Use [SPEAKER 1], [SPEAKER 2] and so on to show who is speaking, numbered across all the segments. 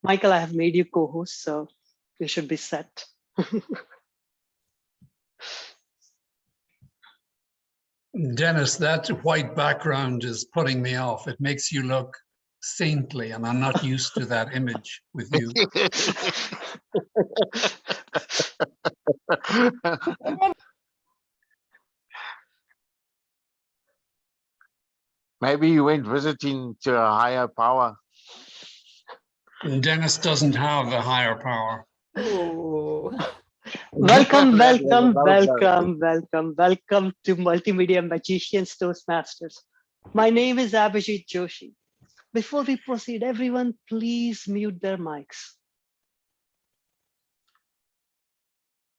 [SPEAKER 1] Michael, I have made you co-host, so you should be set.
[SPEAKER 2] Dennis, that white background is putting me off. It makes you look saintly, and I'm not used to that image with you.
[SPEAKER 3] Maybe you went visiting to a higher power.
[SPEAKER 2] Dennis doesn't have a higher power.
[SPEAKER 1] Oh. Welcome to Multimedia Magicians Toastmasters. My name is Abhijit Joshi. Before we proceed, everyone, please mute their mics.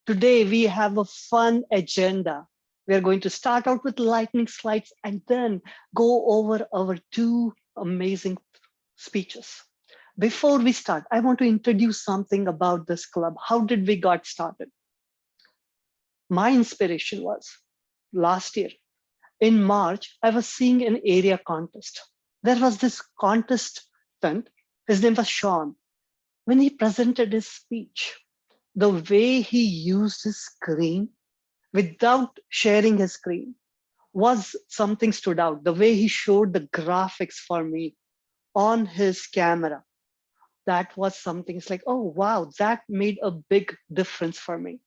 [SPEAKER 1] Today, we have a fun agenda. We're going to start out with lightning slides and then go over our two amazing speeches. Before we start, I want to introduce something about this club. How did we got started? My inspiration was last year. In March, I was seeing an area contest. There was this contestant, his name was Sean. When he presented his speech, the way he used his screen without sharing his screen was something stood out. The way he showed the graphics for me on his camera, that was something. It's like, oh, wow, that made a big difference for me.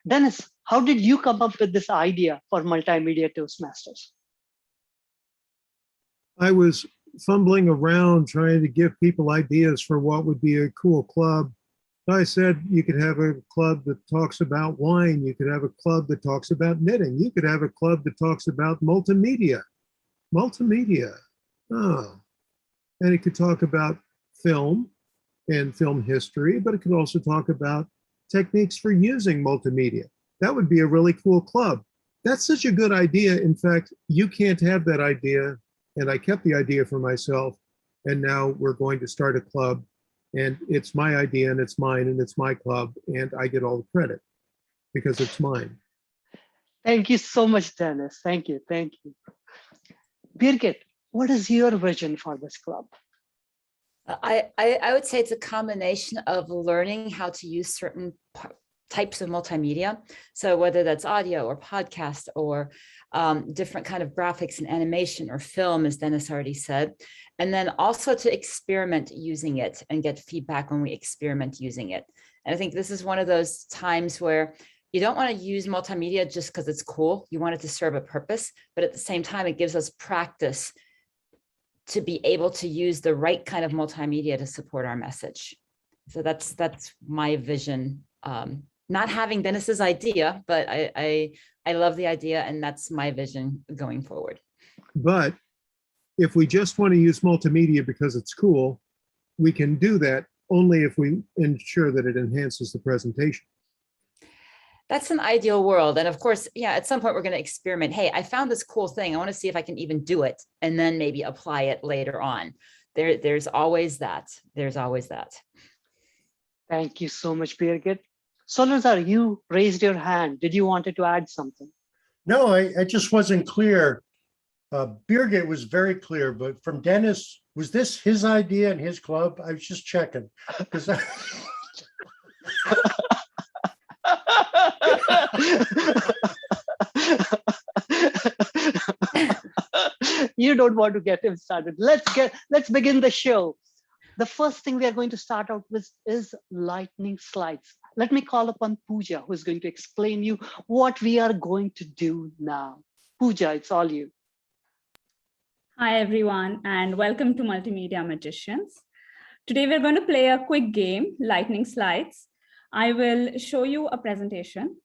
[SPEAKER 1] Dennis, how did you come up with this idea for Multimedia Toastmasters?
[SPEAKER 4] I was fumbling around trying to give people ideas for what would be a cool club. I said you could have a club that talks about wine. You could have a club that talks about knitting. You could have a club that talks about multimedia. Multimedia. Oh. And it could talk about film and film history, but it could also talk about techniques for using multimedia. That would be a really cool club. That's such a good idea. In fact, you can't have that idea. And I kept the idea for myself. And now we're going to start a club. And it's my idea and it's mine and it's my club. And I get all the credit because it's mine.
[SPEAKER 1] Thank you so much, Dennis. Thank you. Thank you. Birgit, what is your vision for this club?
[SPEAKER 5] I would say it's a combination of learning how to use certain types of multimedia. So whether that's audio or podcast or different kind of graphics and animation or film, as Dennis already said, and then also to experiment using it and get feedback when we experiment using it. And I think this is one of those times where you don't want to use multimedia just because it's cool. You want it to serve a purpose, but at the same time, it gives us practice to be able to use the right kind of multimedia to support our message. So that's my vision. Not having Dennis's idea, but I love the idea, and that's my vision going forward.
[SPEAKER 4] But if we just want to use multimedia because it's cool, we can do that only if we ensure that it enhances the presentation.
[SPEAKER 5] That's an ideal world. And of course, yeah, at some point we're going to experiment. Hey, I found this cool thing. I want to see if I can even do it and then maybe apply it later on. There's always that. There's always that.
[SPEAKER 1] Thank you so much, Birgit. Solazar, you raised your hand. Did you wanted to add something?
[SPEAKER 6] No, I just wasn't clear. Birgit was very clear, but from Dennis, was this his idea and his club? I was just checking.
[SPEAKER 1] You don't want to get him started. Let's begin the show. The first thing we are going to start out with is lightning slides. Let me call upon Pooja, who is going to explain you what we are going to do now. Pooja, it's all you.
[SPEAKER 7] Hi, everyone, and welcome to Multimedia Magicians. Today, we're going to play a quick game, lightning slides. I will show you a presentation.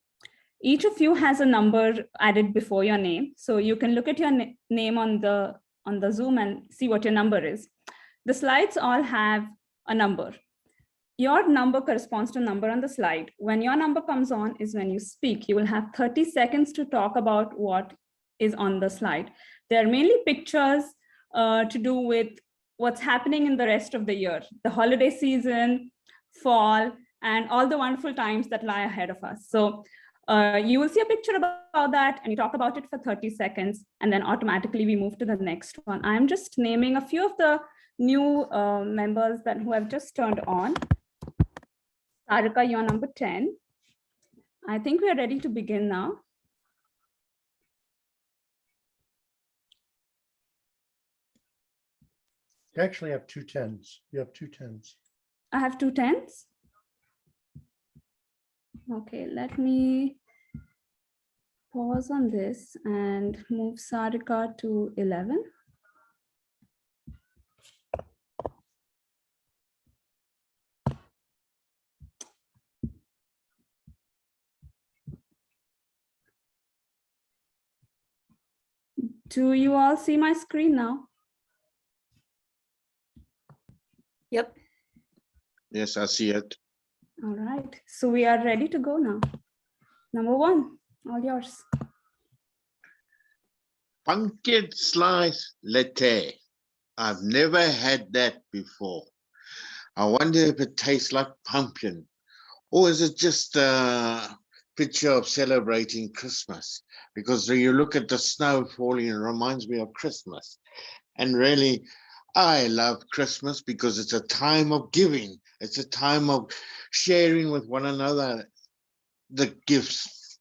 [SPEAKER 7] Each of you has a number added before your name. So you can look at your name on the Zoom and see what your number is. The slides all have a number. Your number corresponds to a number on the slide. When your number comes on is when you speak. You will have 30 seconds to talk about what is on the slide. They're mainly pictures to do with what's happening in the rest of the year, the holiday season, fall, and all the wonderful times that lie ahead of us. So you will see a picture about that and you talk about it for 30 seconds and then automatically we move to the next one. I'm just naming a few of the new members that who have just turned on. Sarika, you're number 10. I think we are ready to begin now.
[SPEAKER 6] You actually have two tens. You have two tens.
[SPEAKER 7] I have 2 10s. Okay, let me pause on this and move Sarika to 11. Do you all see my screen now?
[SPEAKER 5] Yep.
[SPEAKER 3] Yes, I see it.
[SPEAKER 7] All right, so we are ready to go now. Number 1, all yours.
[SPEAKER 3] Pumpkin slice latte. I've never had that before. I wonder if it tastes like pumpkin, or is it just a picture of celebrating Christmas? Because when you look at the snow falling, it reminds me of Christmas. And really, I love Christmas because it's a time of giving. It's a time of sharing with one another the gifts.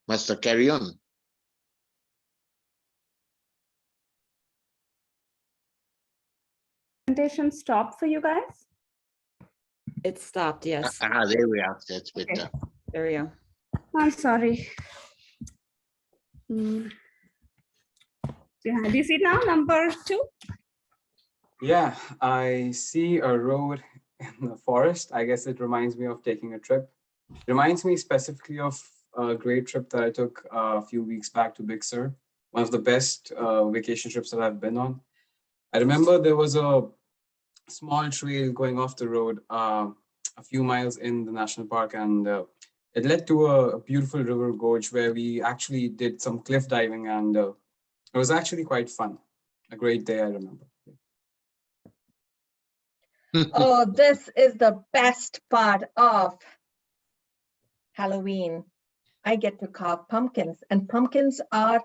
[SPEAKER 3] Must I carry on?
[SPEAKER 7] Presentation stop for you guys?
[SPEAKER 5] It stopped, yes.
[SPEAKER 3] There we are. That's better.
[SPEAKER 7] Okay.
[SPEAKER 5] There we go.
[SPEAKER 7] I'm sorry. Do you see it now, number 2?
[SPEAKER 8] Yeah, I see a road in the forest. I guess it reminds me of taking a trip. It reminds me specifically of a great trip that I took a few weeks back to Big Sur, one of the best vacation trips that I've been on. I remember there was a small trail going off the road a few miles in the national park, and it led to a beautiful river gorge where we actually did some cliff diving, and it was actually quite fun. A great day, I remember.
[SPEAKER 9] Oh, this is the best part of Halloween. I get to carve pumpkins, and pumpkins are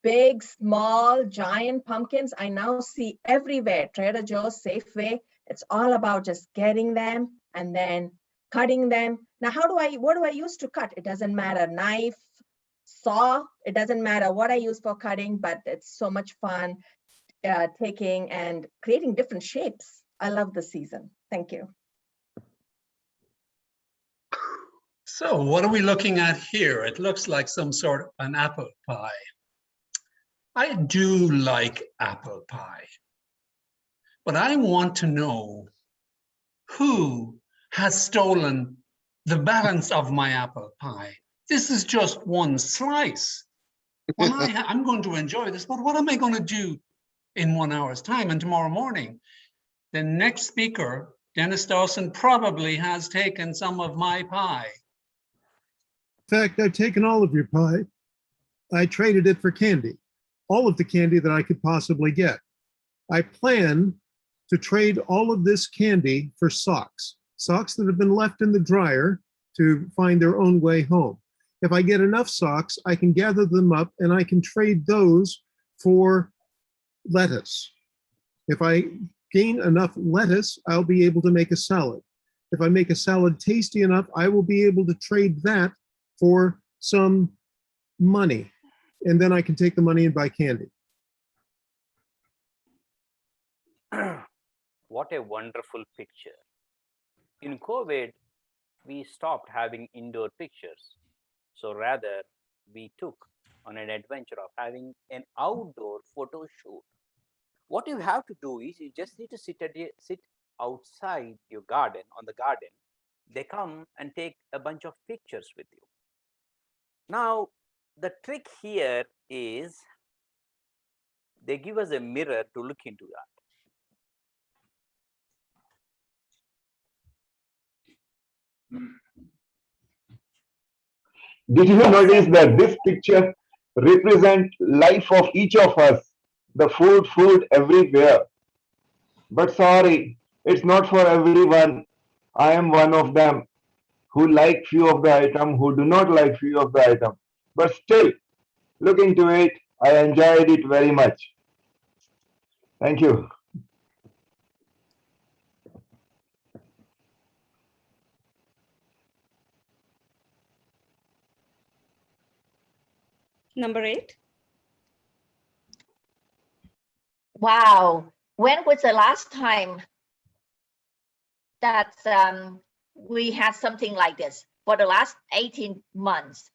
[SPEAKER 9] big, small, giant pumpkins. I now see everywhere, Trader Joe's, Safeway. It's all about just getting them and then cutting them. Now, what do I use to cut? It doesn't matter, knife, saw, it doesn't matter what I use for cutting, but it's so much fun taking and creating different shapes. I love the season. Thank you.
[SPEAKER 2] So what are we looking at here? It looks like some sort of an apple pie. I do like apple pie, but I want to know who has stolen the balance of my apple pie. This is just one slice. When I'm going to enjoy this, but what am I going to do in 1 hour's time and tomorrow morning? The next speaker, Dennis Dawson, probably has taken some of my pie.
[SPEAKER 4] In fact, I've taken all of your pie. I traded it for candy, all of the candy that I could possibly get. I plan to trade all of this candy for socks that have been left in the dryer to find their own way home. If I get enough socks, I can gather them up and I can trade those for lettuce. If I gain enough lettuce, I'll be able to make a salad. If I make a salad tasty enough, I will be able to trade that for some money. And then I can take the money and buy candy.
[SPEAKER 10] What a wonderful picture. In COVID, we stopped having indoor pictures. So rather, we took on an adventure of having an outdoor photo shoot. What you have to do is you just need to sit outside your garden, on the garden. They come and take a bunch of pictures with you. Now, the trick here is they give us a mirror to look into that.
[SPEAKER 11] Did you notice that this picture represents life of each of us? The food everywhere. But sorry, it's not for everyone. I am one of them who like few of the item, who do not like few of the item. But still, look into it. I enjoyed it very much. Thank you.
[SPEAKER 7] Number 8.
[SPEAKER 12] Wow. When was the last time that we had something like this? For the last 18 months.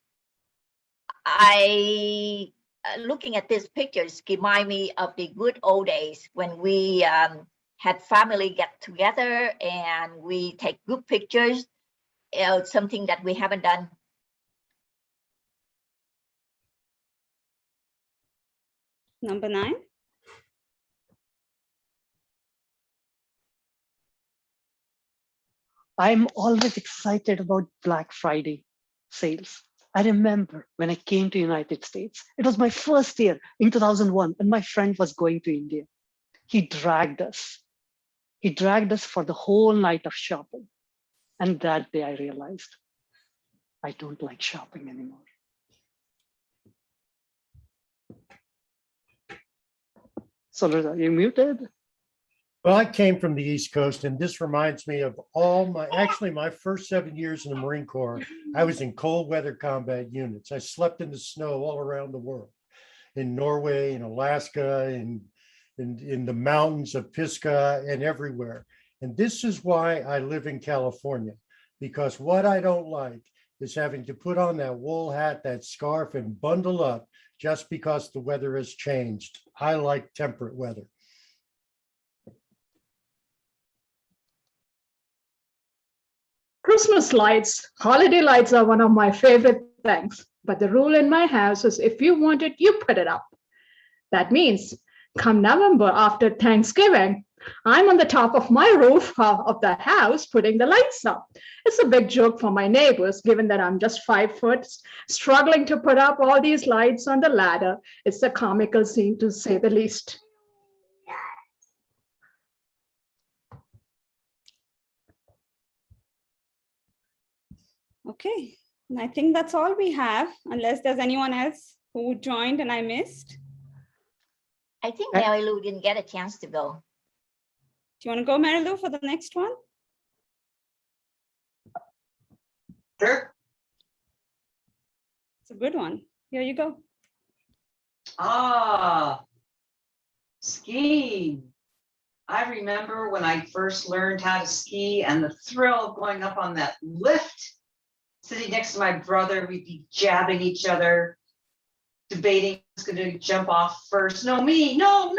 [SPEAKER 12] Looking at these pictures remind me of the good old days when we had family get together and we take good pictures. Something that we haven't done.
[SPEAKER 7] Number 9.
[SPEAKER 1] I'm always excited about Black Friday sales. I remember when I came to United States, it was my first year in 2001, and my friend was going to India. He dragged us. He dragged us for the whole night of shopping. And that day I realized I don't like shopping anymore. So are you muted?
[SPEAKER 6] Well, I came from the East Coast, and this reminds me of actually my first 7 years in the Marine Corps. I was in cold weather combat units. I slept in the snow all around the world, in Norway, in Alaska, in the mountains of Pisgah, and everywhere. And this is why I live in California, because what I don't like is having to put on that wool hat, that scarf, and bundle up just because the weather has changed. I like temperate weather.
[SPEAKER 13] Christmas lights, holiday lights are one of my favorite things. But the rule in my house is if you want it, you put it up. That means come November after Thanksgiving, I'm on the top of my roof of the house putting the lights up. It's a big joke for my neighbors, given that I'm just 5 foot, struggling to put up all these lights on the ladder. It's a comical scene, to say the least.
[SPEAKER 7] Okay, and I think that's all we have, unless there's anyone else who joined and I missed.
[SPEAKER 12] I think Mary Lou didn't get a chance to go.
[SPEAKER 7] Do you want to go, Mary Lou, for the next one?
[SPEAKER 14] Sure.
[SPEAKER 7] It's a good one. Here you go.
[SPEAKER 14] Skiing. I remember when I first learned how to ski and the thrill of going up on that lift, sitting next to my brother, we'd be jabbing each other, debating who's going to jump off first. No, me. No,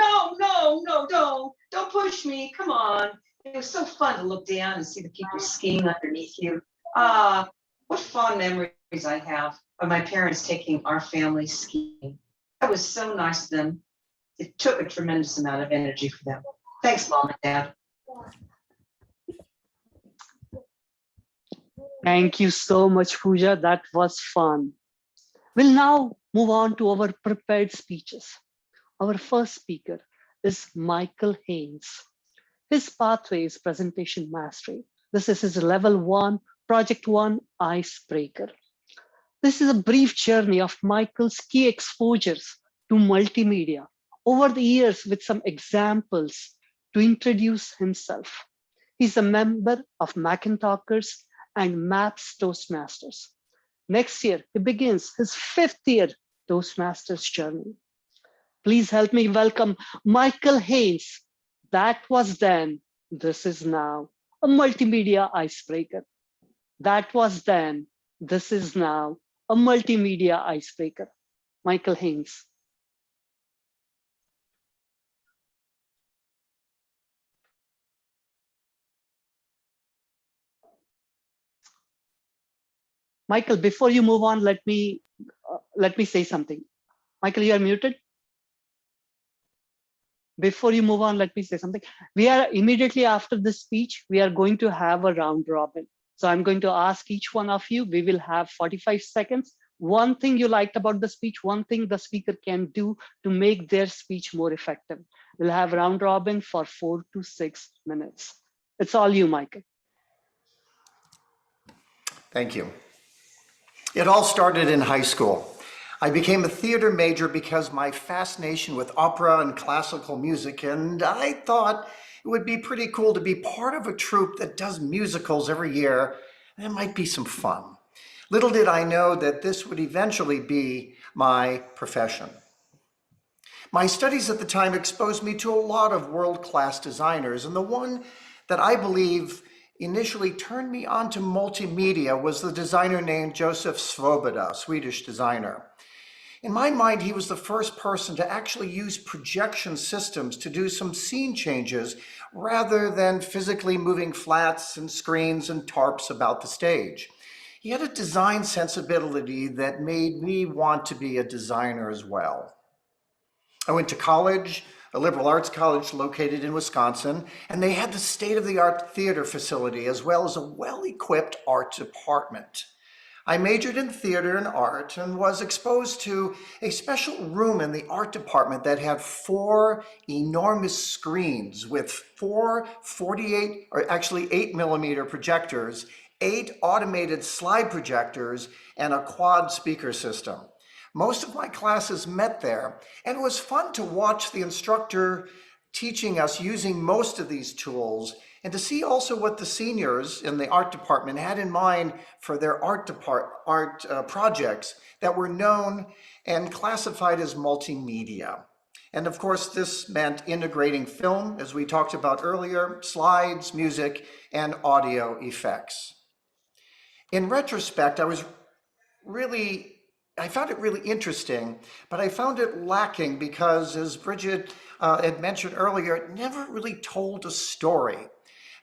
[SPEAKER 14] don't push me. Come on. It was so fun to look down and see the people skiing underneath you. What fond memories I have of my parents taking our family skiing. That was so nice of them. It took a tremendous amount of energy for them. Thanks, Mom and Dad.
[SPEAKER 1] Thank you so much, Pooja. That was fun. We'll now move on to our prepared speeches. Our first speaker is Michael Haynes. His pathway is presentation mastery. This is his level 1, project 1 icebreaker. This is a brief journey of Michael's key exposures to multimedia over the years with some examples to introduce himself. He's a member of Macintalkers and MAPS Toastmasters. Next year, he begins his 5th year Toastmasters journey. Please help me welcome Michael Haynes. That was then, this is now, a multimedia icebreaker. That was then, this is now, a multimedia icebreaker. Michael Haynes. Michael, before you move on, let me say something. Michael, you are muted. Before you move on, let me say something. We are immediately after this speech, we are going to have a round robin. So I'm going to ask each one of you, we will have 45 seconds. One thing you liked about the speech, one thing the speaker can do to make their speech more effective. We'll have round robin for 4 to 6 minutes. It's all you, Michael.
[SPEAKER 15] Thank you. It all started in high school. I became a theater major because my fascination with opera and classical music, and I thought it would be pretty cool to be part of a troupe that does musicals every year. It might be some fun. Little did I know that this would eventually be my profession. My studies at the time exposed me to a lot of world-class designers, and the one that I believe initially turned me on to multimedia was the designer named Josef Svoboda, a Swedish designer. In my mind, he was the first person to actually use projection systems to do some scene changes rather than physically moving flats and screens and tarps about the stage. He had a design sensibility that made me want to be a designer as well. I went to college, a liberal arts college located in Wisconsin, and they had the state-of-the-art theater facility as well as a well-equipped art department. I majored in theater and art and was exposed to a special room in the art department that had 4 enormous screens with 4 48, or actually 8mm projectors, 8 automated slide projectors, and a quad speaker system. Most of my classes met there, and it was fun to watch the instructor teaching us using most of these tools and to see also what the seniors in the art department had in mind for their art projects that were known and classified as multimedia. And of course, this meant integrating film, as we talked about earlier, slides, music, and audio effects. In retrospect, I found it really interesting, but I found it lacking because, as Bridget had mentioned earlier, it never really told a story.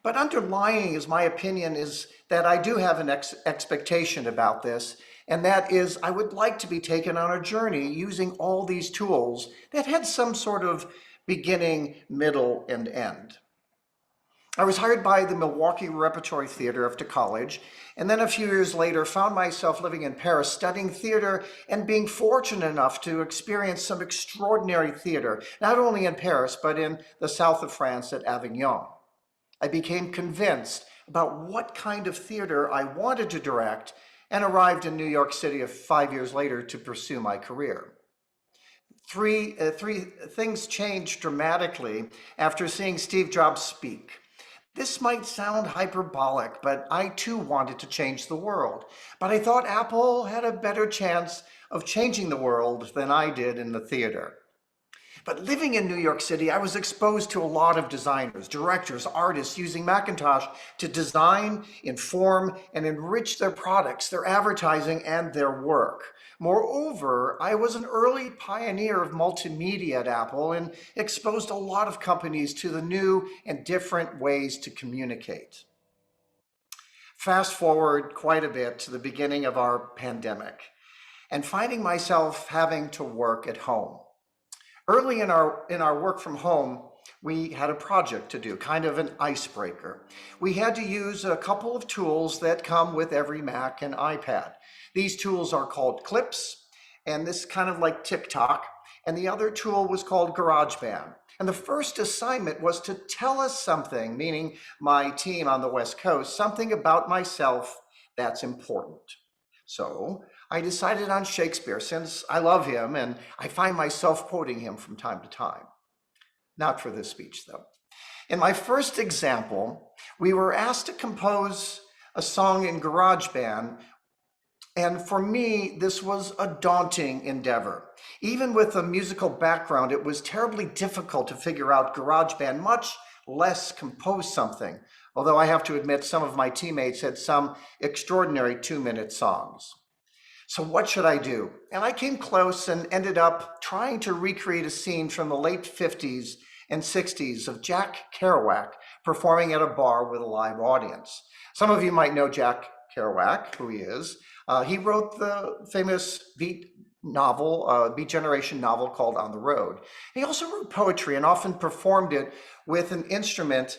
[SPEAKER 15] But underlying is my opinion is that I do have an expectation about this, and that is I would like to be taken on a journey using all these tools that had some sort of beginning, middle, and end. I was hired by the Milwaukee Repertory Theater after college, and then a few years later found myself living in Paris, studying theater and being fortunate enough to experience some extraordinary theater, not only in Paris, but in the south of France at Avignon. I became convinced about what kind of theater I wanted to direct and arrived in New York City 5 years later to pursue my career. Three things changed dramatically after seeing Steve Jobs speak. This might sound hyperbolic, but I too wanted to change the world. But I thought Apple had a better chance of changing the world than I did in the theater. But living in New York City, I was exposed to a lot of designers, directors, artists using Macintosh to design, inform, and enrich their products, their advertising, and their work. Moreover, I was an early pioneer of multimedia at Apple and exposed a lot of companies to the new and different ways to communicate. Fast forward quite a bit to the beginning of our pandemic and finding myself having to work at home. Early in our work from home, we had a project to do, kind of an icebreaker. We had to use a couple of tools that come with every Mac and iPad. These tools are called clips, and this is kind of like TikTok, and the other tool was called GarageBand. And the first assignment was to tell us something, meaning my team on the West Coast, something about myself that's important. So I decided on Shakespeare since I love him and I find myself quoting him from time to time. Not for this speech though. In my first example, we were asked to compose a song in GarageBand, and for me, this was a daunting endeavor. Even with a musical background, it was terribly difficult to figure out GarageBand, much less compose something. Although I have to admit some of my teammates had some extraordinary 2-minute songs. So what should I do? And I came close and ended up trying to recreate a scene from the late 50s and 60s of Jack Kerouac performing at a bar with a live audience. Some of you might know Jack Kerouac, who he is. He wrote the famous Beat Generation novel called On the Road. He also wrote poetry and often performed it with an instrument,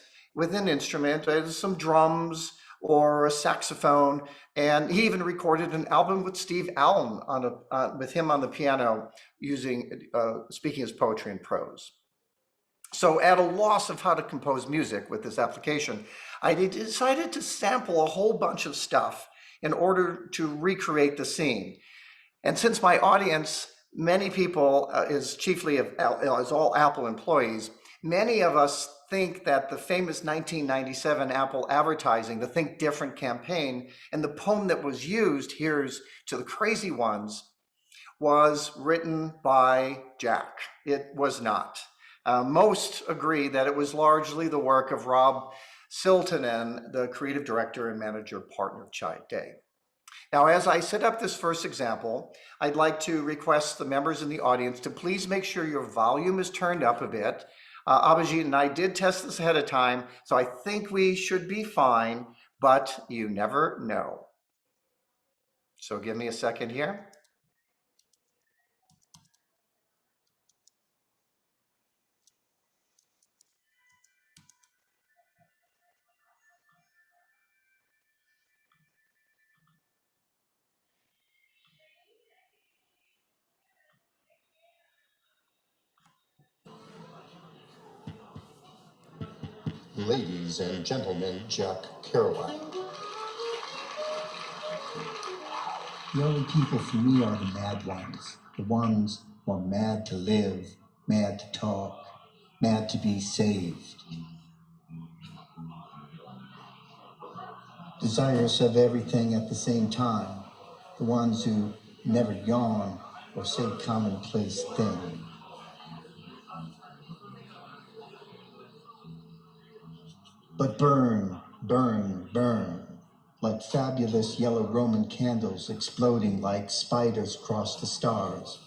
[SPEAKER 15] some drums or a saxophone, and he even recorded an album with Steve Allen with him on the piano, speaking his poetry and prose. So at a loss of how to compose music with this application, I decided to sample a whole bunch of stuff in order to recreate the scene. And since my audience, many people is all Apple employees, many of us think that the famous 1997 Apple advertising, the Think Different campaign, and the poem that was used, Here's to the Crazy Ones, was written by Jack. It was not. Most agree that it was largely the work of Rob Siltonen, the creative director and manager partner of Chai Day. Now, as I set up this first example, I'd like to request the members in the audience to please make sure your volume is turned up a bit. Abhijit and I did test this ahead of time, so I think we should be fine, but you never know. So give me a second here.
[SPEAKER 16] Ladies and gentlemen, Jack Kerouac. The only people for me are the mad ones, the ones who are mad to live, mad to talk, mad to be saved. Desirous of everything at the same time, the ones who never yawn or say commonplace things. But burn, burn, burn, like fabulous yellow Roman candles exploding like spiders across the stars.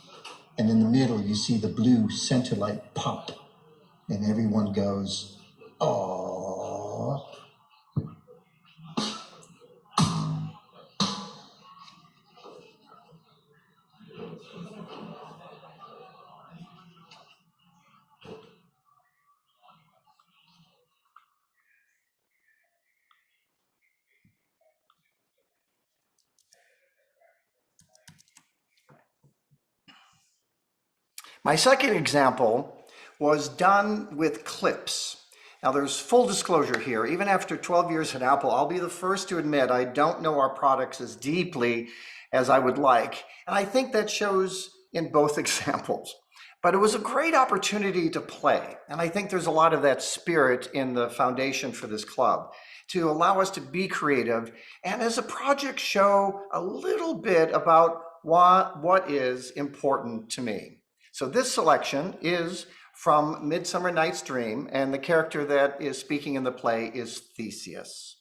[SPEAKER 16] And in the middle, you see the blue center light pop, and everyone goes, "Aww."
[SPEAKER 15] My second example was done with clips. Now there's full disclosure here. Even after 12 years at Apple, I'll be the first to admit I don't know our products as deeply as I would like. And I think that shows in both examples. But it was a great opportunity to play. And I think there's a lot of that spirit in the foundation for this club to allow us to be creative and as a project show a little bit about what is important to me. So this selection is from Midsummer Night's Dream, and the character that is speaking in the play is Theseus.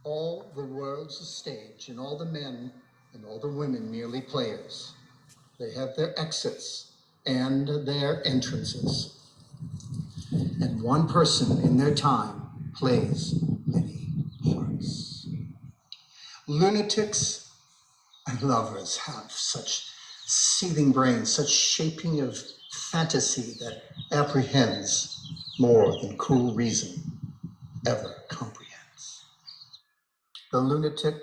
[SPEAKER 16] All the world's a stage, and all the men and all the women merely players. They have their exits and their entrances. And one person in their time plays many parts. Lunatics and lovers have such seething brains, such shaping of fantasy that apprehends more than cool reason ever comprehends. The lunatic,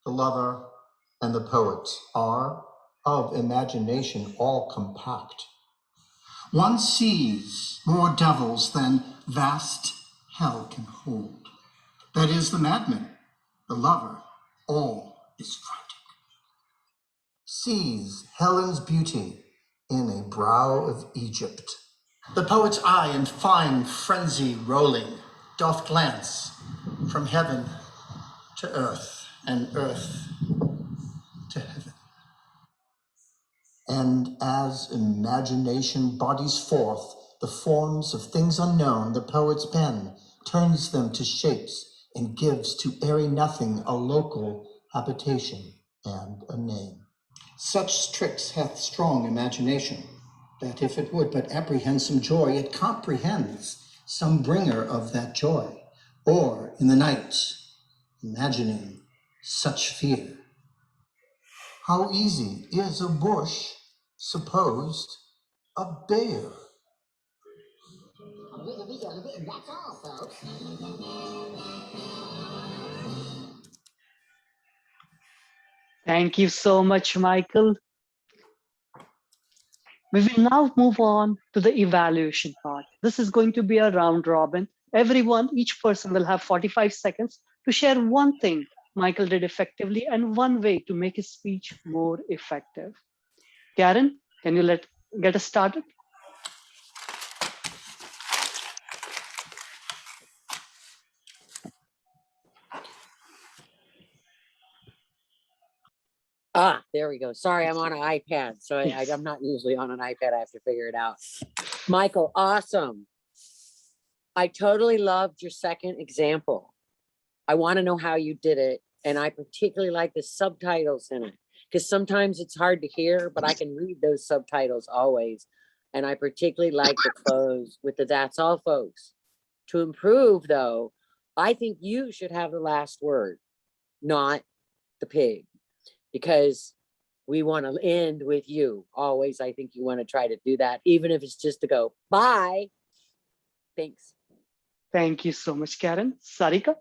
[SPEAKER 16] the lover, and the poet are of imagination all compact. One sees more devils than vast hell can hold. That is the madman, the lover, all is frantic. Sees Helen's beauty in a brow of Egypt. The poet's eye in fine frenzy rolling doth glance from heaven to earth and earth to heaven. And as imagination bodies forth the forms of things unknown, the poet's pen turns them to shapes and gives to airy nothing a local habitation and a name. Such tricks hath strong imagination, that if it would but apprehend some joy, it comprehends some bringer of that joy, or in the night, imagining such fear. How easy is a bush supposed a bear?
[SPEAKER 17] That's all, folks.
[SPEAKER 1] Thank you so much, Michael. We will now move on to the evaluation part. This is going to be a round robin. Each person will have 45 seconds to share one thing Michael did effectively and one way to make his speech more effective. Karen, can you get us started?
[SPEAKER 18] There we go. Sorry, I'm on an iPad, so I'm not usually on an iPad. I have to figure it out. Michael, awesome. I totally loved your second example. I want to know how you did it, and I particularly like the subtitles in it, because sometimes it's hard to hear, but I can read those subtitles always. And I particularly like the close with the "That's all, folks." To improve, though, I think you should have the last word, not the pig, because we want to end with you. Always, I think you want to try to do that, even if it's just to go, bye. Thanks.
[SPEAKER 1] Thank you so much, Karen. Sarika?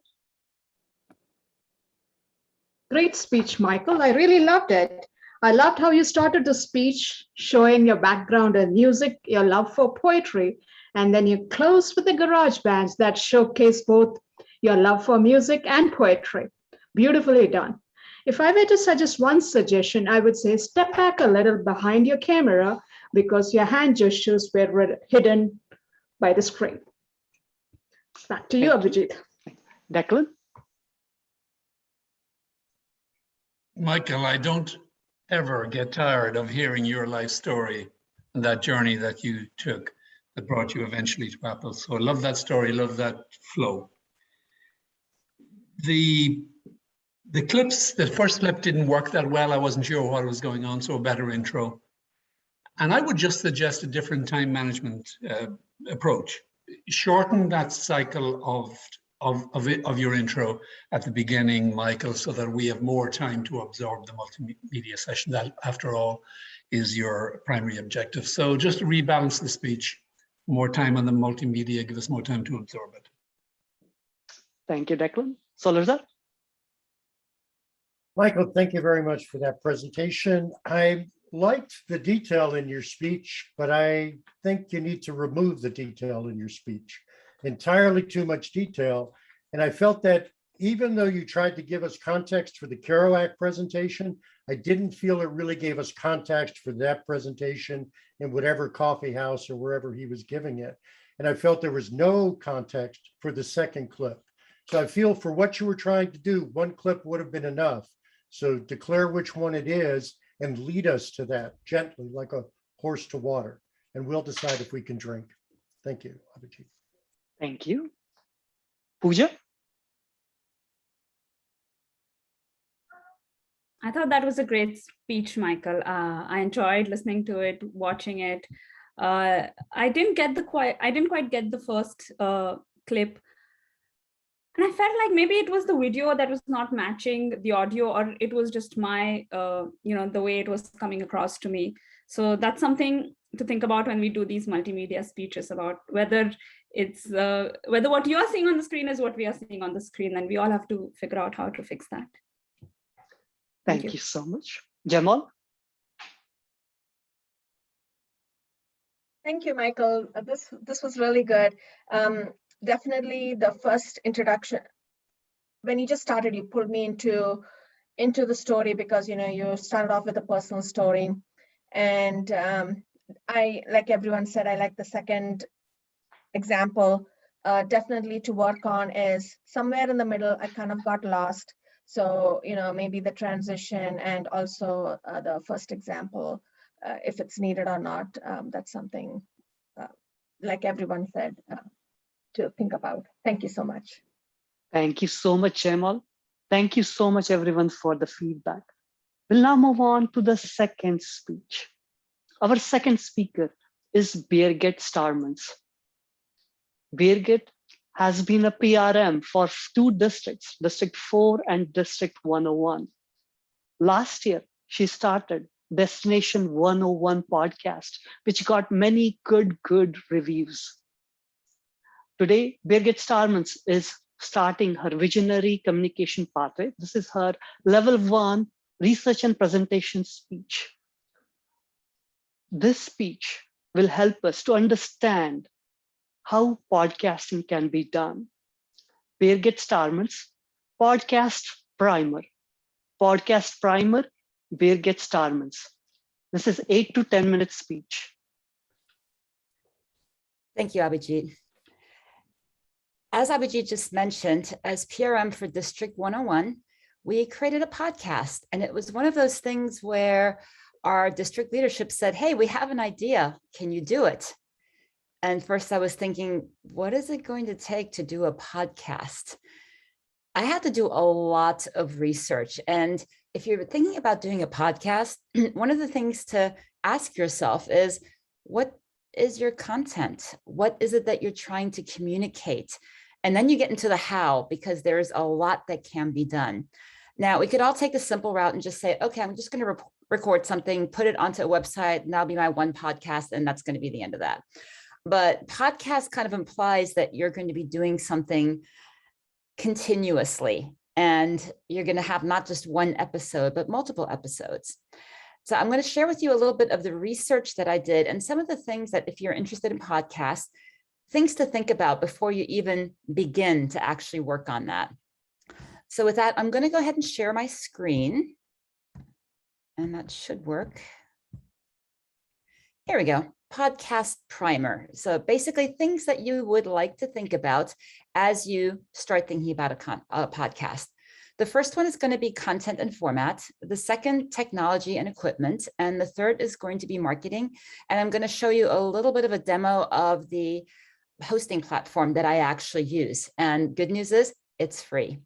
[SPEAKER 13] Great speech, Michael. I really loved it. I loved how you started the speech showing your background in music, your love for poetry, and then you closed with the garage bands that showcase both your love for music and poetry. Beautifully done. If I were to suggest one suggestion, I would say step back a little behind your camera because your hand gestures were hidden by the screen. Back to you, Abhijit.
[SPEAKER 1] Declan?
[SPEAKER 2] Michael, I don't ever get tired of hearing your life story and that journey that you took that brought you eventually to Apple. So I love that story, love that flow. The clips, the first clip didn't work that well. I wasn't sure what was going on, so a better intro. And I would just suggest a different time management approach. Shorten that cycle of your intro at the beginning, Michael, so that we have more time to absorb the multimedia session. That, after all, is your primary objective. So just to rebalance the speech, more time on the multimedia, give us more time to absorb it.
[SPEAKER 1] Thank you, Declan. Solarzad?
[SPEAKER 6] Michael, thank you very much for that presentation. I liked the detail in your speech, but I think you need to remove the detail in your speech. Entirely too much detail. And I felt that even though you tried to give us context for the Kerouac presentation, I didn't feel it really gave us context for that presentation in whatever coffee house or wherever he was giving it. And I felt there was no context for the second clip. So I feel for what you were trying to do, one clip would have been enough. So declare which one it is and lead us to that gently, like a horse to water. And we'll decide if we can drink. Thank you, Abhijit.
[SPEAKER 1] Thank you. Pooja?
[SPEAKER 7] I thought that was a great speech, Michael. I enjoyed listening to it, watching it. I didn't quite get the first clip. And I felt like maybe it was the video that was not matching the audio, or it was just my, the way it was coming across to me. So that's something to think about when we do these multimedia speeches, about whether it's whether what you are seeing on the screen is what we are seeing on the screen, and we all have to figure out how to fix that.
[SPEAKER 1] Thank you so much. Jamal?
[SPEAKER 9] Thank you, Michael. This was really good. Definitely the first introduction, when you just started, you pulled me into the story because you started off with a personal story, and I, like everyone said, I like the second example. Definitely to work on is somewhere in the middle. I kind of got lost, so maybe the transition and also the first example, if it's needed or not. That's something, like everyone said, to think about. Thank you so much.
[SPEAKER 1] Thank you so much, Jamal. Thank you so much, everyone, for the feedback. We'll now move on to the second speech. Our second speaker is Birgit Starmans. Birgit has been a PRM for two districts, District 4 and District 101. Last year, she started Destination 101 podcast, which got many good reviews. Today, Birgit Starmans is starting her visionary communication pathway. This is her level 1 research and presentation speech. This speech will help us to understand how podcasting can be done. Birgit Starmans, Podcast Primer. Podcast Primer, Birgit Starmans. This is 8 to 10 minute speech.
[SPEAKER 5] Thank you, Abhijit. As Abhijit just mentioned, as PRM for District 101, we created a podcast. And it was one of those things where our district leadership said, hey, we have an idea. Can you do it? And first I was thinking, what is it going to take to do a podcast? I had to do a lot of research. And if you're thinking about doing a podcast, one of the things to ask yourself is, what is your content? What is it that you're trying to communicate? And then you get into the how, because there's a lot that can be done. Now, we could all take the simple route and just say, okay, I'm just going to record something, put it onto a website, and that'll be my one podcast, and that's going to be the end of that. But podcast kind of implies that you're going to be doing something continuously, and you're going to have not just one episode, but multiple episodes. So I'm going to share with you a little bit of the research that I did and some of the things that, if you're interested in podcasts, things to think about before you even begin to actually work on that. So with that, I'm going to go ahead and share my screen, and that should work. Here we go. Podcast primer. So basically things that you would like to think about as you start thinking about a podcast. The first one is going to be content and format. The second, technology and equipment. And the third is going to be marketing. And I'm going to show you a little bit of a demo of the hosting platform that I actually use. And good news is it's free.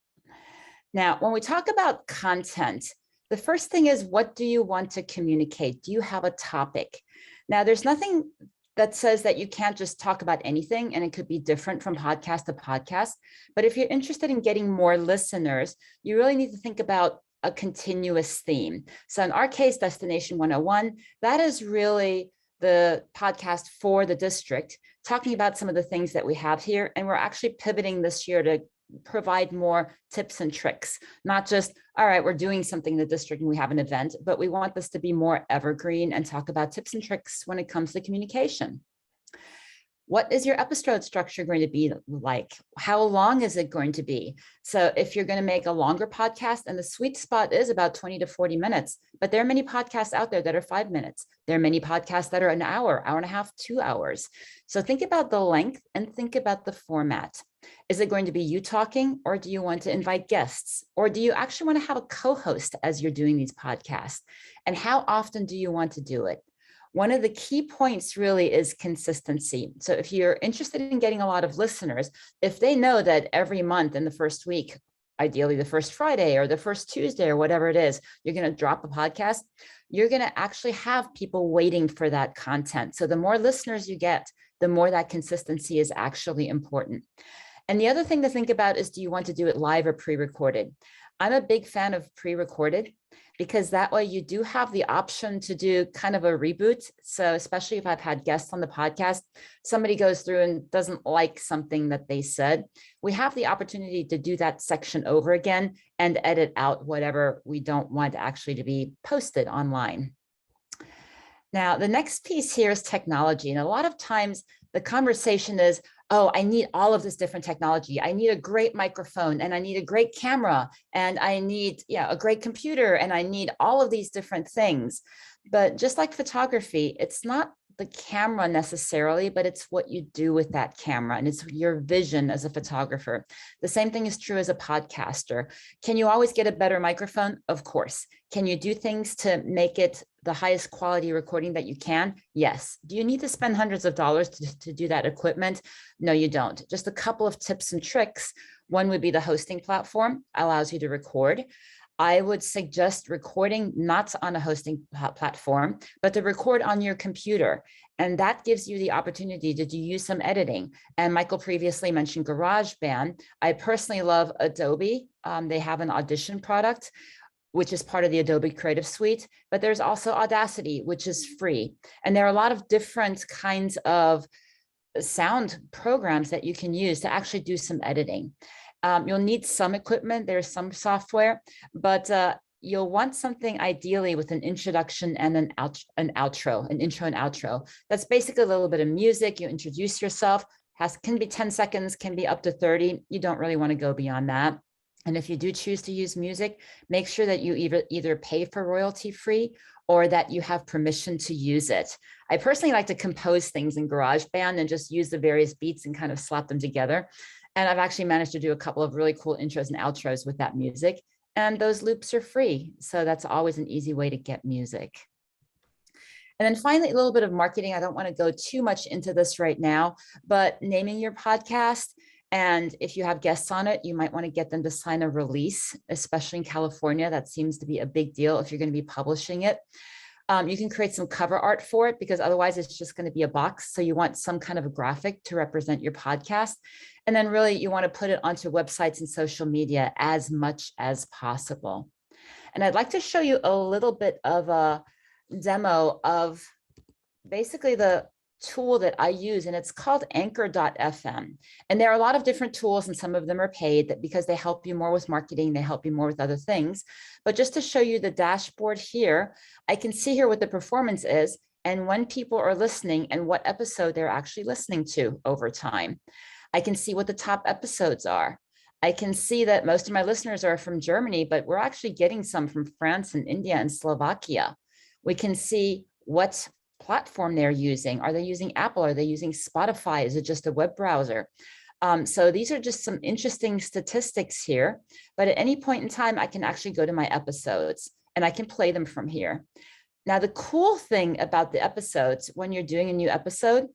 [SPEAKER 5] Now, when we talk about content, the first thing is, what do you want to communicate? Do you have a topic? Now, there's nothing that says that you can't just talk about anything, and it could be different from podcast to podcast. But if you're interested in getting more listeners, you really need to think about a continuous theme. So in our case, Destination 101, that is really the podcast for the district, talking about some of the things that we have here. And we're actually pivoting this year to provide more tips and tricks, not just, all right, we're doing something in the district and we have an event, but we want this to be more evergreen and talk about tips and tricks when it comes to communication. What is your episode structure going to be like? How long is it going to be? So if you're going to make a longer podcast, and the sweet spot is about 20 to 40 minutes, but there are many podcasts out there that are 5 minutes. There are many podcasts that are an hour, hour and a half, 2 hours. So think about the length and think about the format. Is it going to be you talking, or do you want to invite guests? Or do you actually want to have a co-host as you're doing these podcasts? And how often do you want to do it? One of the key points really is consistency. So if you're interested in getting a lot of listeners, if they know that every month in the first week, ideally the first Friday or the first Tuesday or whatever it is, you're going to drop a podcast, you're going to actually have people waiting for that content. So the more listeners you get, the more that consistency is actually important. And the other thing to think about is, do you want to do it live or pre-recorded? I'm a big fan of pre-recorded, because that way you do have the option to do kind of a reboot. So especially if I've had guests on the podcast, somebody goes through and doesn't like something that they said, we have the opportunity to do that section over again and edit out whatever we don't want actually to be posted online. Now, the next piece here is technology. And a lot of times the conversation is, oh, I need all of this different technology. I need a great microphone, and I need a great camera, and I need a great computer, and I need all of these different things. But just like photography, it's not the camera necessarily, but it's what you do with that camera, and it's your vision as a photographer. The same thing is true as a podcaster. Can you always get a better microphone? Of course. Can you do things to make it the highest quality recording that you can? Yes. Do you need to spend hundreds of dollars to do that equipment? No, you don't. Just a couple of tips and tricks. One would be the hosting platform, allows you to record. I would suggest recording not on a hosting platform, but to record on your computer. And that gives you the opportunity to use some editing. And Michael previously mentioned GarageBand. I personally love Adobe. They have an Audition product, which is part of the Adobe Creative Suite, but there's also Audacity, which is free. And there are a lot of different kinds of sound programs that you can use to actually do some editing. You'll need some equipment, there's some software, but you'll want something ideally with an introduction and an outro, an intro and outro. That's basically a little bit of music. You introduce yourself, can be 10 seconds, can be up to 30. You don't really want to go beyond that. And if you do choose to use music, make sure that you either pay for royalty free or that you have permission to use it. I personally like to compose things in GarageBand and just use the various beats and kind of slap them together. And I've actually managed to do a couple of really cool intros and outros with that music. And those loops are free. So that's always an easy way to get music. And then finally, a little bit of marketing. I don't want to go too much into this right now, but naming your podcast. And if you have guests on it, you might want to get them to sign a release, especially in California. That seems to be a big deal if you're going to be publishing it. You can create some cover art for it because otherwise it's just going to be a box. So you want some kind of a graphic to represent your podcast. And then really you want to put it onto websites and social media as much as possible. And I'd like to show you a little bit of a demo of basically the tool that I use, and it's called anchor.fm. And there are a lot of different tools, and some of them are paid because they help you more with marketing, they help you more with other things. But just to show you the dashboard here, I can see here what the performance is and when people are listening and what episode they're actually listening to over time. I can see what the top episodes are. I can see that most of my listeners are from Germany, but we're actually getting some from France and India and Slovakia. We can see what platform they're using. Are they using Apple? Are they using Spotify? Is it just a web browser? So these are just some interesting statistics here, but at any point in time, I can actually go to my episodes and I can play them from here. Now, the cool thing about the episodes, when you're doing a new episode,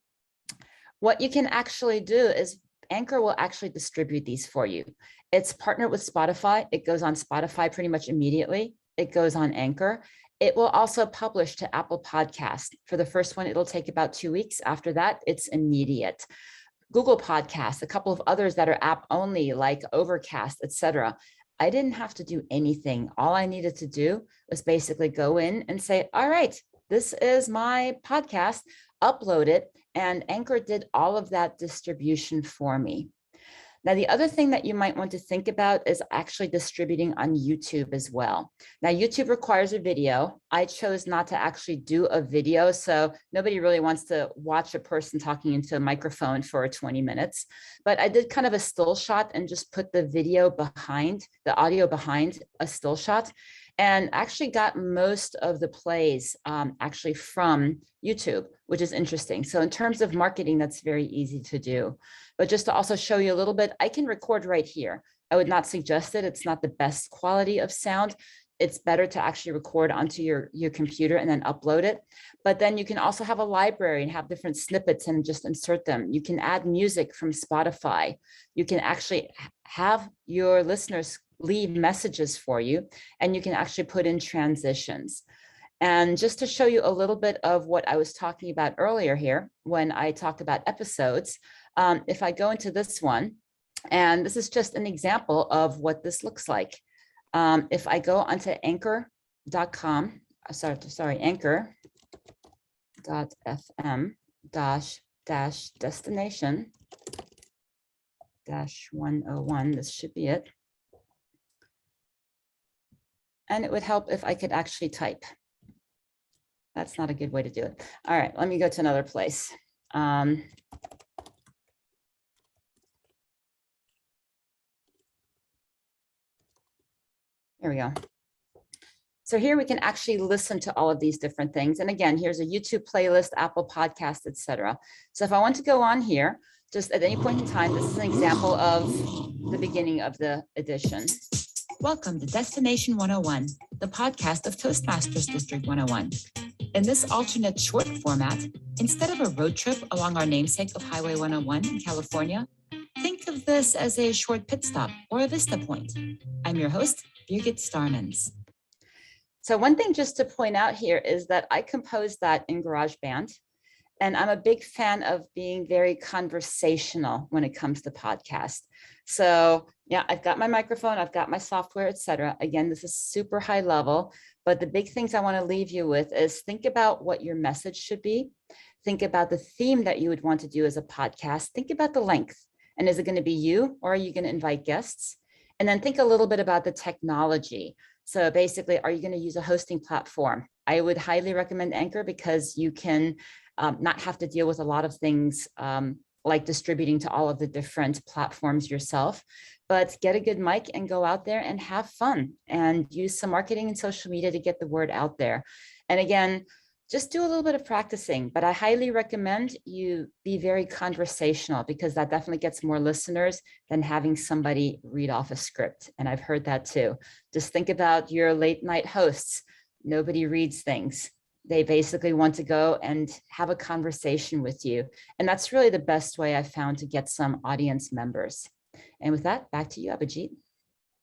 [SPEAKER 5] what you can actually do is Anchor will actually distribute these for you. It's partnered with Spotify. It goes on Spotify pretty much immediately. It goes on Anchor. It will also publish to Apple Podcasts. For the first one, it'll take about 2 weeks. After that, it's immediate. Google Podcasts, a couple of others that are app only like Overcast, etc. I didn't have to do anything. All I needed to do was basically go in and say, all right, this is my podcast, upload it, and Anchor did all of that distribution for me. Now, the other thing that you might want to think about is actually distributing on YouTube as well. Now, YouTube requires a video. I chose not to actually do a video, so nobody really wants to watch a person talking into a microphone for 20 minutes. But I did kind of a still shot and just put the video behind, the audio behind a still shot, and actually got most of the plays actually from YouTube, which is interesting. So in terms of marketing, that's very easy to do. But just to also show you a little bit, I can record right here. I would not suggest it. It's not the best quality of sound. It's better to actually record onto your computer and then upload it. But then you can also have a library and have different snippets and just insert them. You can add music from Spotify. You can actually have your listeners leave messages for you, and you can actually put in transitions. And just to show you a little bit of what I was talking about earlier here, when I talked about episodes, if I go into this one, and this is just an example of what this looks like. If I go onto anchor.com, anchor.fm dash destination dash 101, this should be it. And it would help if I could actually type. That's not a good way to do it. All right, let me go to another place. Here we go. So here we can actually listen to all of these different things. And again, here's a YouTube playlist, Apple Podcast, etc. So if I want to go on here, just at any point in time, this is an example of the beginning of the edition. Welcome to Destination 101, the podcast of Toastmasters District 101. In this alternate short format, instead of a road trip along our namesake of Highway 101 in California, think of this as a short pit stop or a vista point. I'm your host, Birgit Starmans. So one thing just to point out here is that I composed that in GarageBand, and I'm a big fan of being very conversational when it comes to podcasts. So yeah, I've got my microphone, I've got my software, etc. Again, this is super high level, but the big things I want to leave you with is think about what your message should be. think about the theme that you would want to do as a podcast. Think about the length. And is it going to be you, or are you going to invite guests? And then think a little bit about the technology. So basically, are you going to use a hosting platform? I would highly recommend Anchor because you can not have to deal with a lot of things like distributing to all of the different platforms yourself, but get a good mic and go out there and have fun and use some marketing and social media to get the word out there. And again, just do a little bit of practicing, but I highly recommend you be very conversational because that definitely gets more listeners than having somebody read off a script. And I've heard that too. Just think about your late night hosts. Nobody reads things. They basically want to go and have a conversation with you. And that's really the best way I've found to get some audience members. And with that, back to you, Abhijit.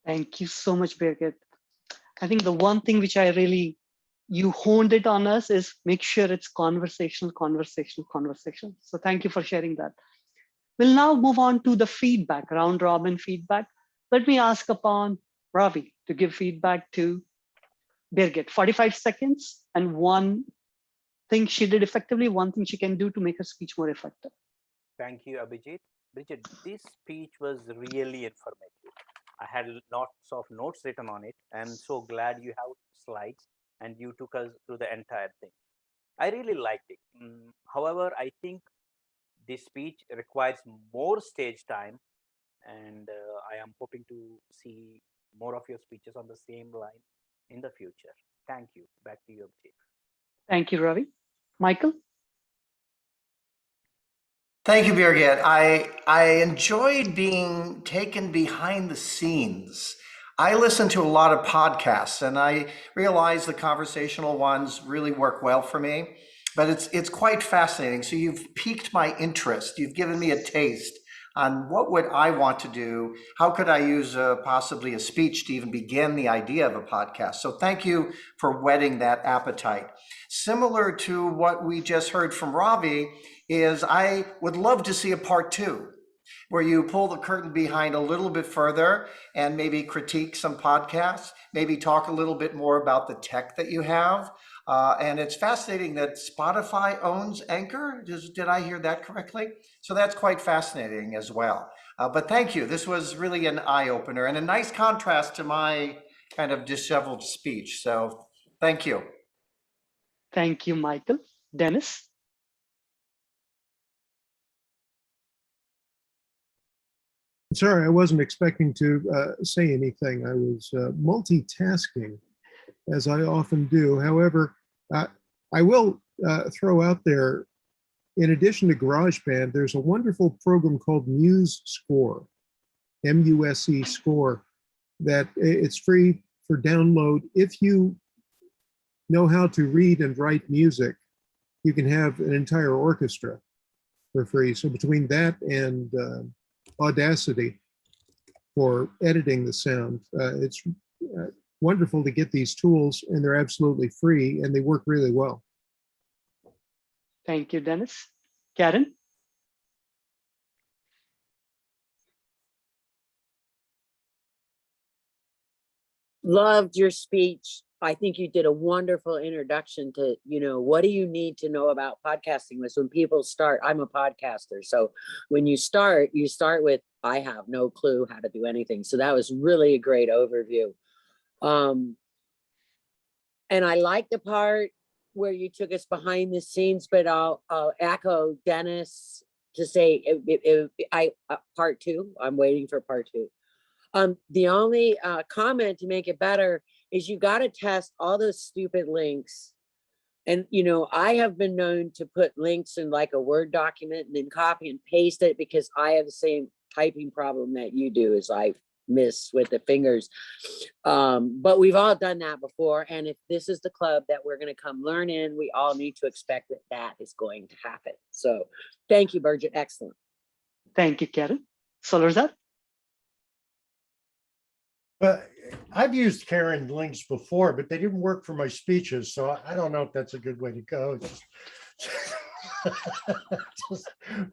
[SPEAKER 1] Thank you so much, Birgit. I think the one thing which you honed it on us is make sure it's conversational. So thank you for sharing that. We'll now move on to the feedback, round robin feedback. Let me ask upon Ravi to give feedback to Birgit, 45 seconds and one thing she did effectively, one thing she can do to make her speech more effective.
[SPEAKER 10] Thank you, Abhijit. Bridget, this speech was really informative. I had lots of notes written on it. I'm so glad you have slides and you took us through the entire thing. I really liked it. However, I think this speech requires more stage time, and I am hoping to see more of your speeches on the same line in the future. Thank you. Back to you, Abhijit.
[SPEAKER 1] Thank you, Ravi. Michael?
[SPEAKER 15] Thank you, Birgit. I enjoyed being taken behind the scenes. I listen to a lot of podcasts, and I realize the conversational ones really work well for me, but it's quite fascinating. So you've piqued my interest. You've given me a taste on what would I want to do? How could I use possibly a speech to even begin the idea of a podcast? So thank you for whetting that appetite. Similar to what we just heard from Ravi, is I would love to see a part 2, where you pull the curtain behind a little bit further and maybe critique some podcasts, maybe talk a little bit more about the tech that you have. And it's fascinating that Spotify owns Anchor. Did I hear that correctly? So that's quite fascinating as well. But thank you. This was really an eye-opener and a nice contrast to my kind of disheveled speech. So thank you.
[SPEAKER 1] Thank you, Michael. Dennis?
[SPEAKER 4] Sorry, I wasn't expecting to say anything. I was multitasking, as I often do. However, I will throw out there, in addition to GarageBand, there's a wonderful program called Muse Score, M-U-S-E Score, that it's free for download. If you know how to read and write music, you can have an entire orchestra for free. So between that and Audacity for editing the sound, it's wonderful to get these tools, and they're absolutely free and they work really well.
[SPEAKER 1] Thank you, Dennis. Karen?
[SPEAKER 18] Loved your speech. I think you did a wonderful introduction to, what do you need to know about podcasting? Was when people start, I'm a podcaster. So when you start with, I have no clue how to do anything. So that was really a great overview. And I like the part where you took us behind the scenes, but I'll echo Dennis to say part 2, I'm waiting for part 2. The only comment to make it better is you got to test all those stupid links. And, I have been known to put links in like a Word document and then copy and paste it because I have the same typing problem that you do, as I miss with the fingers. But we've all done that before. And if this is the club that we're going to come learn in, we all need to expect that that is going to happen. So thank you, Birgit. Excellent.
[SPEAKER 1] Thank you, Karen. Solarzad?
[SPEAKER 6] But I've used Karen links before, but they didn't work for my speeches. So I don't know if that's a good way to go. Just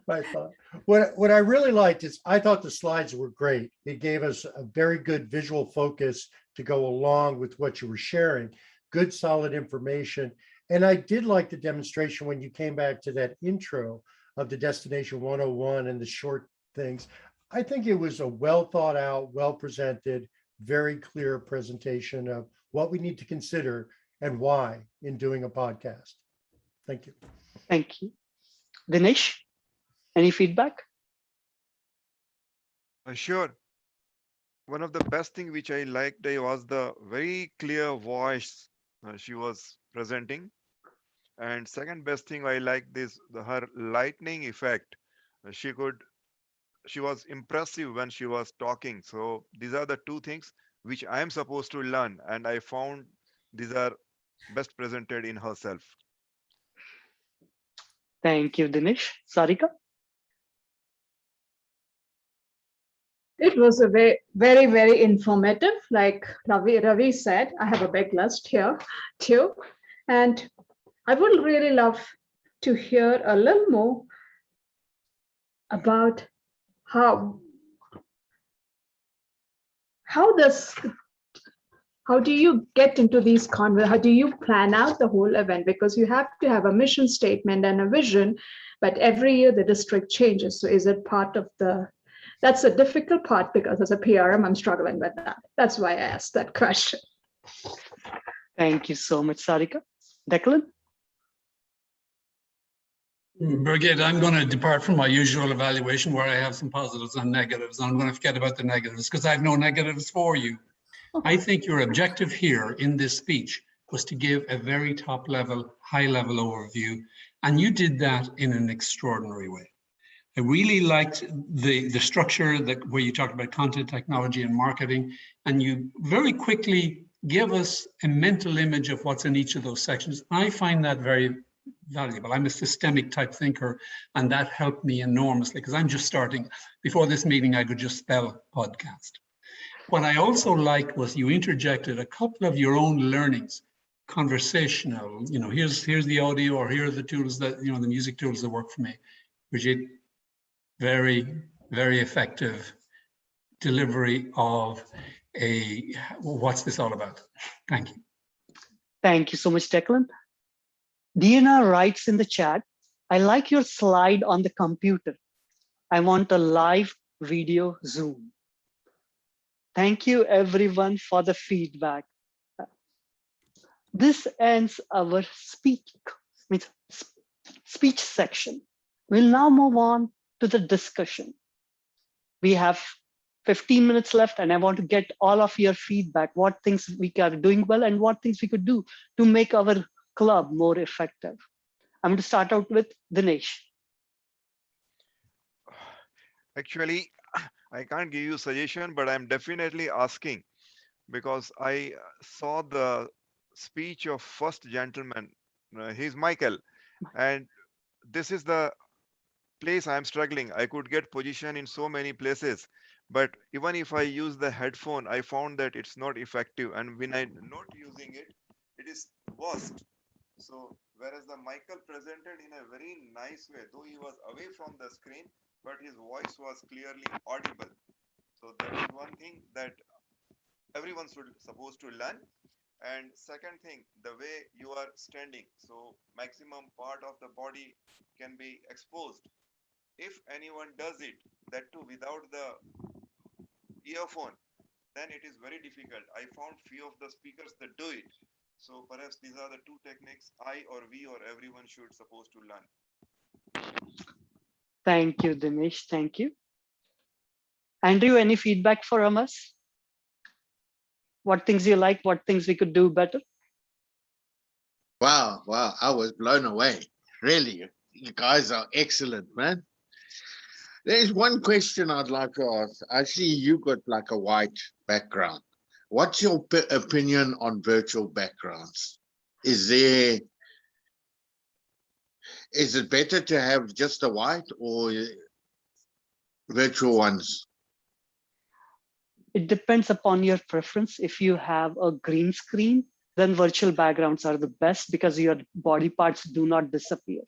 [SPEAKER 6] my thought. What I really liked is I thought the slides were great. It gave us a very good visual focus to go along with what you were sharing. Good, solid information. And I did like the demonstration when you came back to that intro of the Destination 101 and the short things. I think it was a well thought out, well presented, very clear presentation of what we need to consider and why in doing a podcast. Thank you.
[SPEAKER 1] Thank you. Dinesh, any feedback?
[SPEAKER 11] Sure. One of the best thing which I liked was the very clear voice she was presenting. And second best thing I like this, her lightning effect. She was impressive when she was talking. So these are the two things which I am supposed to learn. And I found these are best presented in herself.
[SPEAKER 1] Thank you, Dinesh. Sarika?
[SPEAKER 13] It was a very, very informative. Like Ravi said, I have a big list here too. And I would really love to hear a little more about how do you get into these how do you plan out the whole event? Because you have to have a mission statement and a vision, but every year the district changes. So is it part of that's a difficult part, because as a PRM, I'm struggling with that. That's why I asked that question.
[SPEAKER 1] Thank you so much, Sarika. Declan?
[SPEAKER 2] Birgit, I'm going to depart from my usual evaluation where I have some positives and negatives. I'm going to forget about the negatives because I have no negatives for you. I think your objective here in this speech was to give a very top level, high level overview, and you did that in an extraordinary way. I really liked the structure where you talked about content technology and marketing, and you very quickly give us a mental image of what's in each of those sections. I find that very valuable. I'm a systemic type thinker, and that helped me enormously because I'm just starting. Before this meeting, I could just spell podcast. What I also liked was you interjected a couple of your own learnings, conversational, here's the audio, or here are the tools that, the music tools that work for me. Brigitte, very, very effective delivery of what's this all about? Thank you.
[SPEAKER 1] Thank you so much, Declan. Diana writes in the chat, I like your slide on the computer. I want a live video Zoom. Thank you everyone for the feedback. This ends our speech section. We'll now move on to the discussion. We have 15 minutes left, and I want to get all of your feedback, what things we are doing well and what things we could do to make our club more effective. I'm going to start out with Dinesh.
[SPEAKER 11] Actually, I can't give you a suggestion, but I'm definitely asking because I saw the speech of first gentleman. He's Michael, and this is the place I'm struggling. I could get position in so many places, but even if I use the headphone, I found that it's not effective. And when I'm not using it, it is worst. So whereas the Michael presented in a very nice way, though he was away from the screen, but his voice was clearly audible. So that is one thing that everyone should supposed to learn. And second thing, the way you are standing, so maximum part of the body can be exposed. If anyone does it, that too without the earphone, then it is very difficult. I found few of the speakers that do it. So perhaps these are the two techniques I or we or everyone should supposed to learn.
[SPEAKER 1] Thank you, Dinesh. Thank you. Andrew, any feedback from us? What things you like, what things we could do better?
[SPEAKER 3] Wow, I was blown away. Really, you guys are excellent, man. There's one question I'd like to ask. I see you got like a white background. What's your opinion on virtual backgrounds? Is it better to have just a white or virtual ones?
[SPEAKER 1] It depends upon your preference. If you have a green screen, then virtual backgrounds are the best because your body parts do not disappear.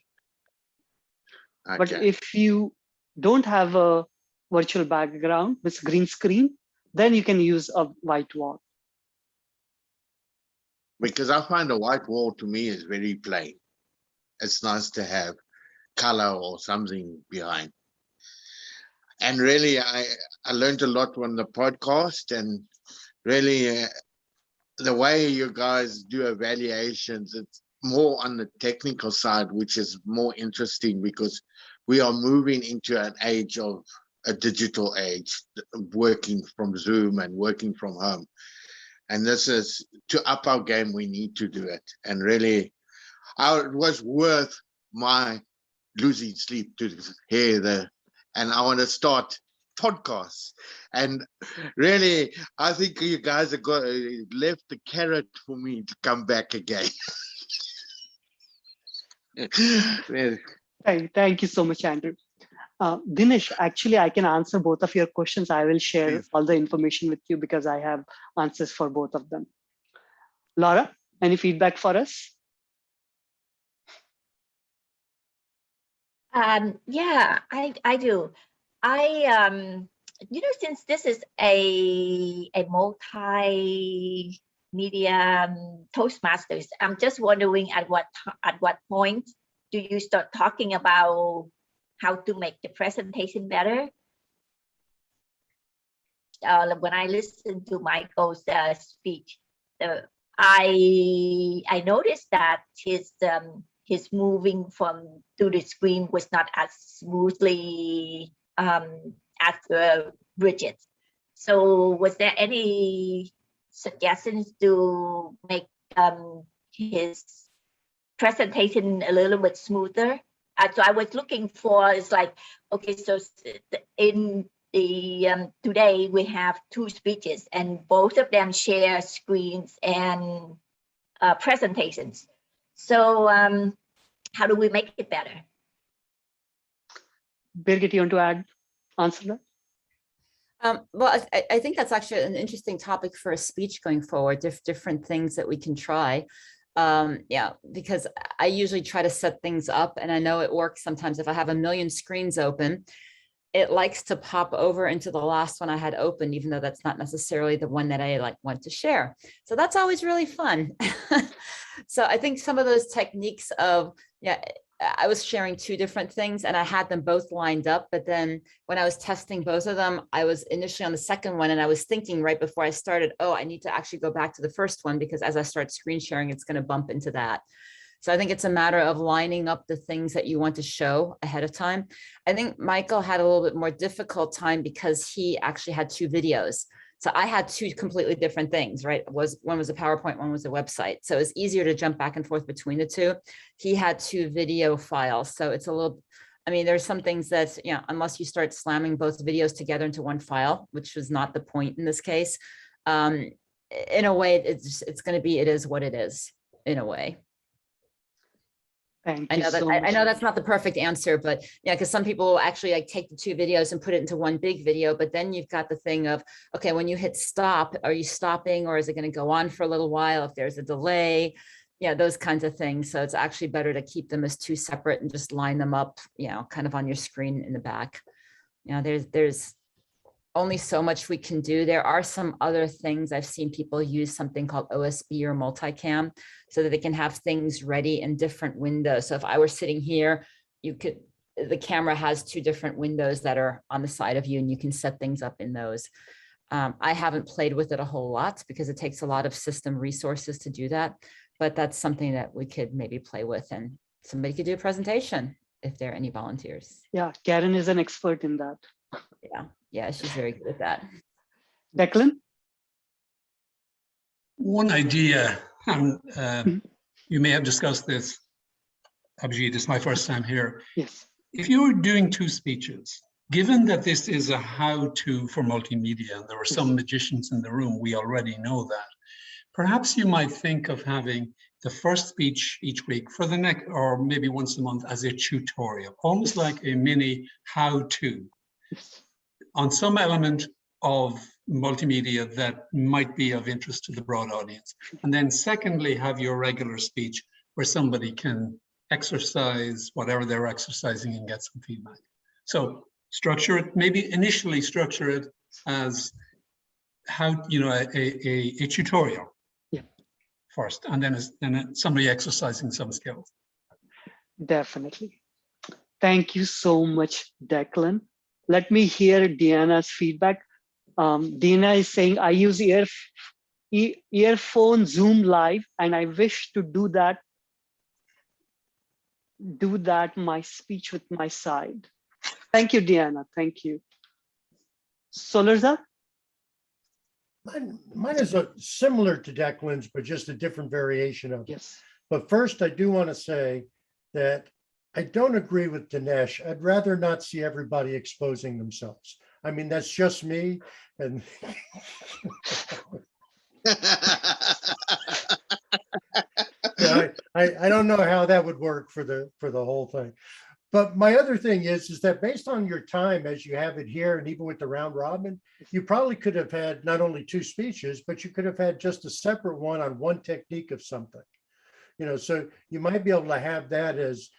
[SPEAKER 1] Okay. But if you don't have a virtual background with green screen, then you can use a white wall.
[SPEAKER 3] because I find a white wall to me is very plain. It's nice to have color or something behind. And really, I learned a lot from the podcast, and really the way you guys do evaluations, it's more on the technical side, which is more interesting because we are moving into an age of a digital age, working from Zoom and working from home. And this is to up our game, we need to do it. And really, it was worth my losing sleep to hear and I want to start podcasts. And really, I think you guys have got left the carrot for me to come back again.
[SPEAKER 1] Thank you so much, Andrew. Dinesh, actually, I can answer both of your questions. I will share all the information with you because I have answers for both of them. Laura, any feedback for us?
[SPEAKER 12] Yeah, I do. Since this is a multimedia Toastmasters, I'm just wondering at what point do you start talking about how to make the presentation better? When I listened to Michael's speech, I noticed that his moving to the screen was not as smoothly as Bridget. So was there any suggestions to make his presentation a little bit smoother? So I was looking for, it's like, okay, so in the today we have two speeches and both of them share screens and presentations. So how do we make it better?
[SPEAKER 1] Birgit, you want to answer that?
[SPEAKER 5] Well, I think that's actually an interesting topic for a speech going forward, different things that we can try. Yeah, because I usually try to set things up and I know it works sometimes. If I have a million screens open, it likes to pop over into the last one I had open, even though that's not necessarily the one that I want to share. So that's always really fun. So I think some of those techniques of, I was sharing two different things and I had them both lined up. But then when I was testing both of them, I was initially on the second one and I was thinking right before I started, oh, I need to actually go back to the first one because as I start screen sharing, it's going to bump into that. So I think it's a matter of lining up the things that you want to show ahead of time. I think Michael had a little bit more difficult time because he actually had two videos. So I had two completely different things, right? One was a PowerPoint, one was a website. So it's easier to jump back and forth between the two. He had two video files. So it's a little, I mean, there's some things that, unless you start slamming both videos together into one file, which was not the point in this case, in a way, it's going to be, it is what it is in a way.
[SPEAKER 1] Thank
[SPEAKER 5] I
[SPEAKER 1] you
[SPEAKER 5] know that
[SPEAKER 1] so much.
[SPEAKER 5] I know that's not the perfect answer, but because some people will actually take the two videos and put it into one big video, but then you've got the thing of, okay, when you hit stop, are you stopping or is it going to go on for a little while if there's a delay? Those kinds of things. So it's actually better to keep them as two separate and just line them up, kind of on your screen in the back. There's only so much we can do. There are some other things. I've seen people use something called OSB or multicam so that they can have things ready in different windows. So if I were sitting here, the camera has two different windows that are on the side of you and you can set things up in those. I haven't played with it a whole lot because it takes a lot of system resources to do that, but that's something that we could maybe play with and somebody could do a presentation if there are any volunteers.
[SPEAKER 1] Yeah, Karen is an expert in that.
[SPEAKER 5] Yeah, she's very good at that.
[SPEAKER 1] Declan?
[SPEAKER 2] One idea, you may have discussed this, Abhijit, it's my first time here.
[SPEAKER 1] Yes.
[SPEAKER 2] If you were doing two speeches, given that this is a how-to for multimedia, and there are some magicians in the room, we already know that, perhaps you might think of having the first speech each week for the next, or maybe once a month as a tutorial, almost like a mini how-to on some element of multimedia that might be of interest to the broad audience. And then secondly, have your regular speech where somebody can exercise whatever they're exercising and get some feedback. So structure it, maybe initially structure it as how, a tutorial first, and then somebody exercising some skills.
[SPEAKER 1] Definitely. Thank you so much, Declan. Let me hear Deanna's feedback. Dina is saying, I use earphone Zoom live, and I wish to do that my speech with my side. Thank you, Deanna. Thank you. Solarza?
[SPEAKER 6] Mine is similar to Declan's, but just a different variation of it.
[SPEAKER 1] Yes.
[SPEAKER 6] But first, I do want to say that I don't agree with Dinesh. I'd rather not see everybody exposing themselves. I mean, that's just me. And yeah, I don't know how that would work for the whole thing. But my other thing is that based on your time as you have it here, and even with the round robin, you probably could have had not only 2 speeches, but you could have had just a separate one on one technique of something. You know, so you might be able to have that as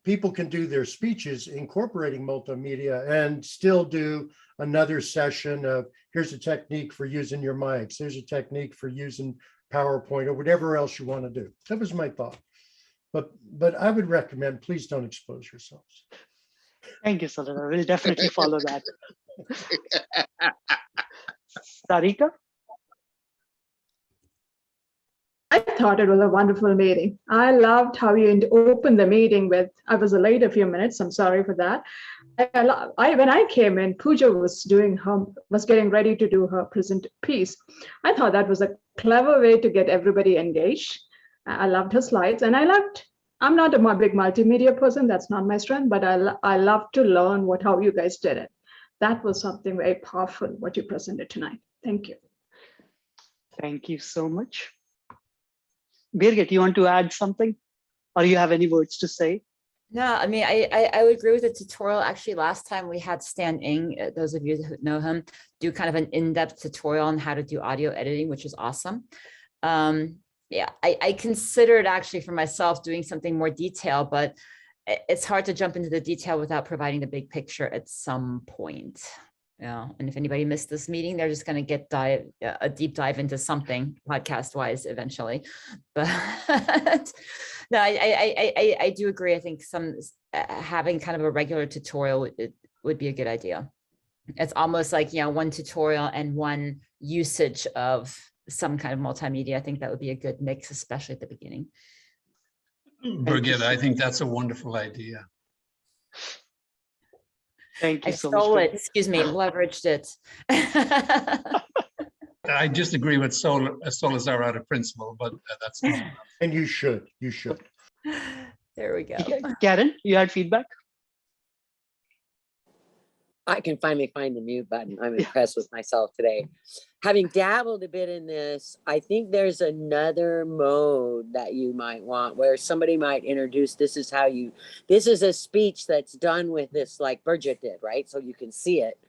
[SPEAKER 6] people can do their speeches incorporating multimedia and still do another session of here's a technique for using your mics, here's a technique for using PowerPoint or whatever else you want to do. That was my thought. But I would recommend, please don't expose yourselves.
[SPEAKER 1] Thank you, Solarza. We'll definitely follow that. Sarika?
[SPEAKER 13] I thought it was a wonderful meeting. I loved how you opened the meeting with, I was late a few minutes, I'm sorry for that. When I came in, Pooja was getting ready to do her present piece. I thought that was a clever way to get everybody engaged. I loved her slides, and I'm not a big multimedia person, that's not my strength, but I love to learn how you guys did it. That was something very powerful, what you presented tonight. Thank you.
[SPEAKER 1] Thank you so much. Birgit, you want to add something? Or you have any words to say?
[SPEAKER 5] No, I mean, I would agree with the tutorial. Actually, last time we had Stan Ing, those of you who know him, do kind of an in-depth tutorial on how to do audio editing, which is awesome. Yeah, I considered actually for myself doing something more detailed, but it's hard to jump into the detail without providing the big picture at some point. Yeah, and if anybody missed this meeting, they're just going to get a deep dive into something podcast wise eventually. But no, I do agree. I think having kind of a regular tutorial would be a good idea. It's almost like, one tutorial and one usage of some kind of multimedia. I think that would be a good mix, especially at the beginning.
[SPEAKER 2] Birgit, I think that's a wonderful idea.
[SPEAKER 1] Thank you so
[SPEAKER 5] stole
[SPEAKER 1] much.
[SPEAKER 5] It, excuse me, leveraged it.
[SPEAKER 2] I disagree with Solarza out of principle, but that's not enough.
[SPEAKER 6] And you should.
[SPEAKER 5] There we go.
[SPEAKER 1] Karen, you had feedback?
[SPEAKER 18] I can finally find the mute button. I'm impressed with myself today. Having dabbled a bit in this, I think there's another mode that you might want where somebody might introduce, this is a speech that's done with this, like Bridget did, right? So you can see it.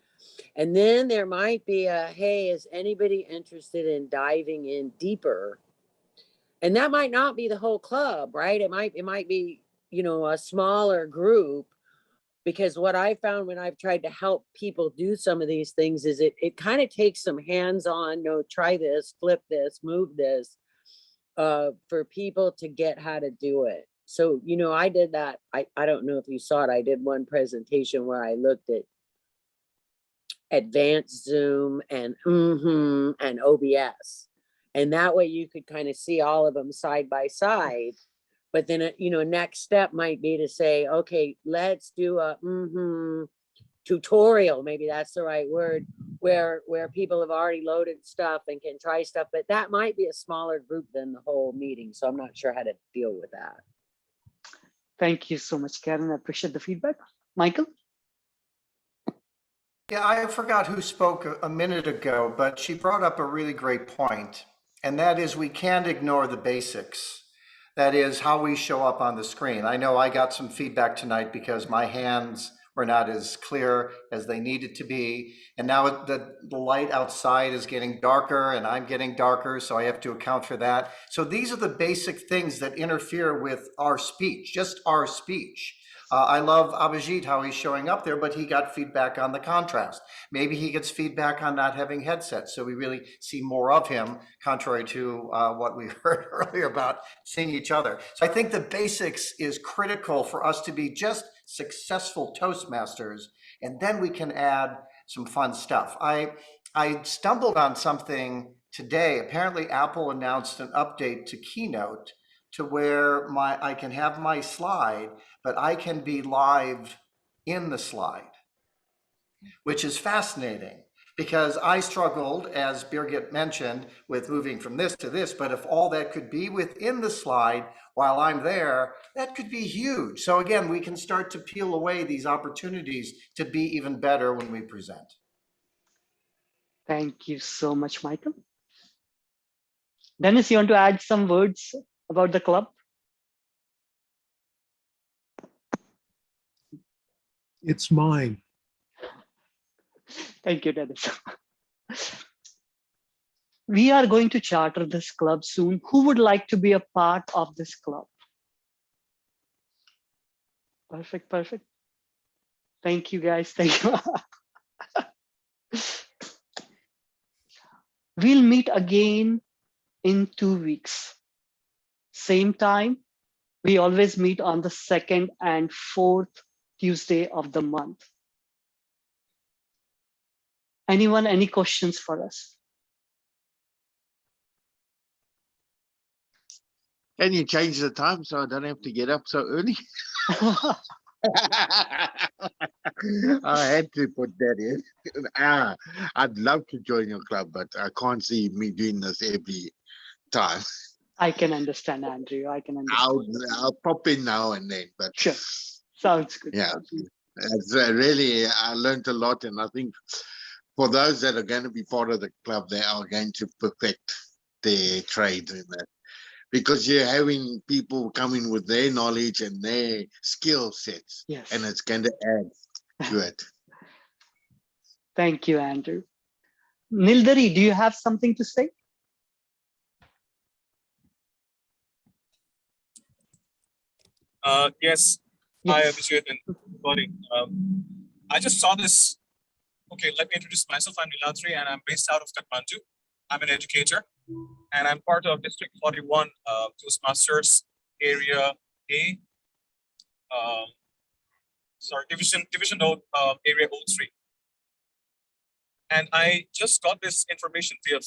[SPEAKER 18] And then there might be hey, is anybody interested in diving in deeper? And that might not be the whole club, right? It might be, a smaller group. Because what I found when I've tried to help people do some of these things is it kind of takes some hands-on, try this, flip this, move this, for people to get how to do it. So, I did that. I don't know if you saw it. I did one presentation where I looked at advanced Zoom and OBS. And that way you could kind of see all of them side by side. But then, next step might be to say, okay, let's do a tutorial. Maybe that's the right word, where people have already loaded stuff and can try stuff. But that might be a smaller group than the whole meeting. So I'm not sure how to deal with that.
[SPEAKER 1] Thank you so much, Karen. I appreciate the feedback. Michael?
[SPEAKER 15] Yeah, I forgot who spoke a minute ago, but she brought up a really great point. And that is we can't ignore the basics. That is how we show up on the screen. I know I got some feedback tonight because my hands were not as clear as they needed to be. And now the light outside is getting darker and I'm getting darker, so I have to account for that. So these are the basic things that interfere with our speech, just our speech. I love Abhijit, how he's showing up there, but he got feedback on the contrast. Maybe he gets feedback on not having headsets, so we really see more of him, contrary to what we heard earlier about seeing each other. So I think the basics is critical for us to be just successful Toastmasters, and then we can add some fun stuff. I stumbled on something today. Apparently, Apple announced an update to Keynote to where I can have my slide, but I can be live in the slide, which is fascinating because I struggled, as Birgit mentioned, with moving from this to this, but if all that could be within the slide while I'm there, that could be huge. So again, we can start to peel away these opportunities to be even better when we present.
[SPEAKER 1] Thank you so much, Michael. Dennis, you want to add some words about the club?
[SPEAKER 4] It's mine.
[SPEAKER 1] Thank you, Dennis. We are going to charter this club soon. Who would like to be a part of this club? Perfect, perfect. Thank you, guys. Thank you. We'll meet again in 2 weeks. Same time. We always meet on the 2nd and 4th Tuesday of the month. Anyone, any questions for us?
[SPEAKER 3] Can you change the time so I don't have to get up so early? I had to put that in. I'd love to join your club, but I can't see me doing this every time.
[SPEAKER 1] I can understand, Andrew. I can understand.
[SPEAKER 3] I'll pop in now and then, but
[SPEAKER 1] sure. Sounds good.
[SPEAKER 3] Yeah,
[SPEAKER 1] Sounds good.
[SPEAKER 3] it's really, I learned a lot, and I think for those that are going to be part of the club, they are going to perfect their trade in that. Because you're having people coming with their knowledge and their skill sets,
[SPEAKER 1] yes,
[SPEAKER 3] and it's going to add to it.
[SPEAKER 1] Thank you, Andrew. Nildari, do you have something to say?
[SPEAKER 17] Yes. Hi, Abhishek and Gauri. I just saw this. Okay, let me introduce myself. I'm Niladri, and I'm based out of Kathmandu. I'm an educator, and I'm part of District 41 Toastmasters Area A. Division Area 03. And I just got this information via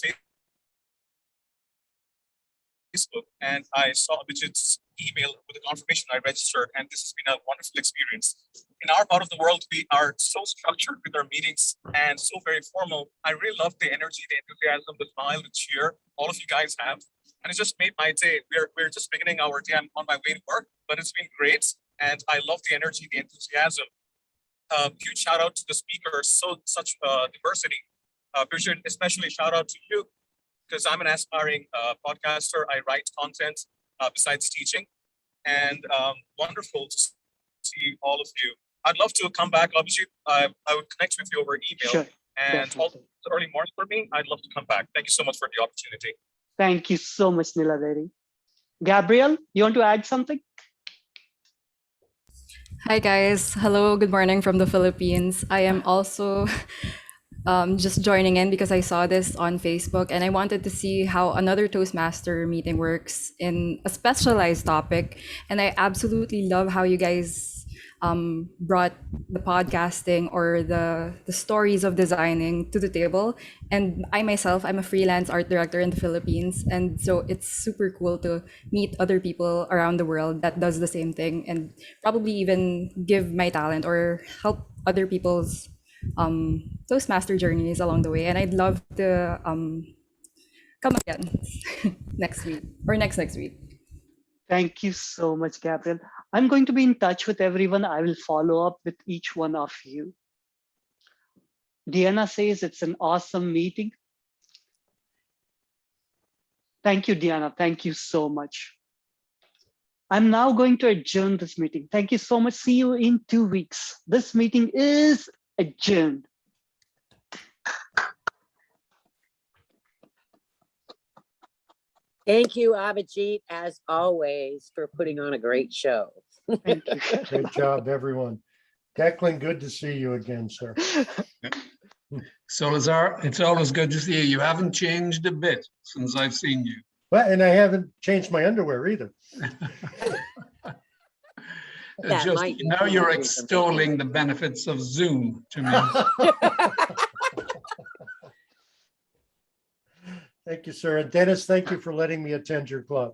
[SPEAKER 17] Facebook, and I saw Abhijit's email with the confirmation. I registered, and this has been a wonderful experience. In our part of the world, we are so structured with our meetings and so very formal. I really love the energy, the enthusiasm, the smile, the cheer all of you guys have, and it just made my day. We're just beginning our day. I'm on my way to work, but it's been great, and I love the energy, the enthusiasm. Huge shout out to the speakers, such diversity. Bridget, especially shout out to you, because I'm an aspiring podcaster. I write content besides teaching, and wonderful to see all of you. I'd love to come back. Obviously, I would connect with you over email.
[SPEAKER 1] Sure,
[SPEAKER 17] and
[SPEAKER 1] definitely.
[SPEAKER 17] also it's early morning for me. I'd love to come back. Thank you so much for the opportunity.
[SPEAKER 1] Thank you so much, Niladari. Gabriel, you want to add something?
[SPEAKER 19] Hi guys, hello, good morning from the Philippines. I am also just joining in because I saw this on Facebook and I wanted to see how another Toastmaster meeting works in a specialized topic. And I absolutely love how you guys brought the podcasting or the stories of designing to the table. And I myself, I'm a freelance art director in the Philippines. And so it's super cool to meet other people around the world that does the same thing and probably even give my talent or help other people's Toastmaster journeys along the way. And I'd love to come again next week or next week.
[SPEAKER 1] Thank you so much, Gabriel. I'm going to be in touch with everyone. I will follow up with each one of you. Diana says it's an awesome meeting. Thank you, Diana. Thank you so much. I'm now going to adjourn this meeting. Thank you so much. See you in 2 weeks. This meeting is adjourned.
[SPEAKER 18] Thank you, Abhijit, as always, for putting on a great show.
[SPEAKER 1] Thank you.
[SPEAKER 6] Great job, everyone. Declan, good to see you again, sir.
[SPEAKER 2] So Lazar, it's always good to see you. You haven't changed a bit since I've seen you.
[SPEAKER 6] Well, and I haven't changed my underwear either.
[SPEAKER 18] That
[SPEAKER 2] Just
[SPEAKER 18] might
[SPEAKER 2] now
[SPEAKER 18] be
[SPEAKER 2] you're
[SPEAKER 18] something.
[SPEAKER 2] extolling the benefits of Zoom to me.
[SPEAKER 6] Thank you, sir. And Dennis, thank you for letting me attend your club.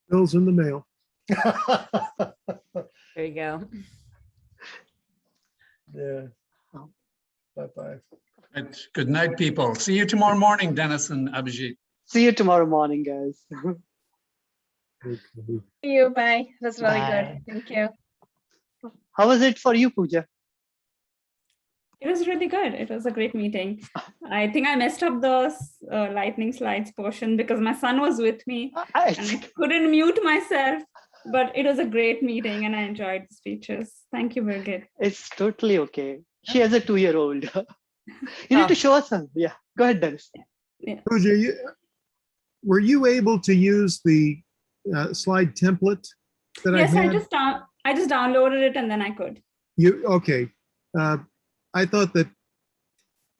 [SPEAKER 4] Bill's in the mail.
[SPEAKER 5] There you go.
[SPEAKER 6] Yeah. Bye-bye.
[SPEAKER 2] Right. Good night, people. See you tomorrow morning, Dennis and Abhijit.
[SPEAKER 1] See you tomorrow morning, guys.
[SPEAKER 9] See you. Bye. That's really
[SPEAKER 1] Bye.
[SPEAKER 9] good. Thank you.
[SPEAKER 1] How was it for you, Pooja?
[SPEAKER 7] It was really good. It was a great meeting. I think I messed up the lightning slides portion because my son was with me and I couldn't mute myself, but it was a great meeting and I enjoyed the speeches. Thank you, Birgit.
[SPEAKER 1] It's totally okay. She has a 2-year-old. You need to show us some. Yeah, go ahead, Dennis.
[SPEAKER 7] Yeah.
[SPEAKER 4] Pooja, were you able to use the slide template that
[SPEAKER 7] Yes,
[SPEAKER 4] I had?
[SPEAKER 7] I just downloaded it and then I could.
[SPEAKER 4] Okay. I thought that,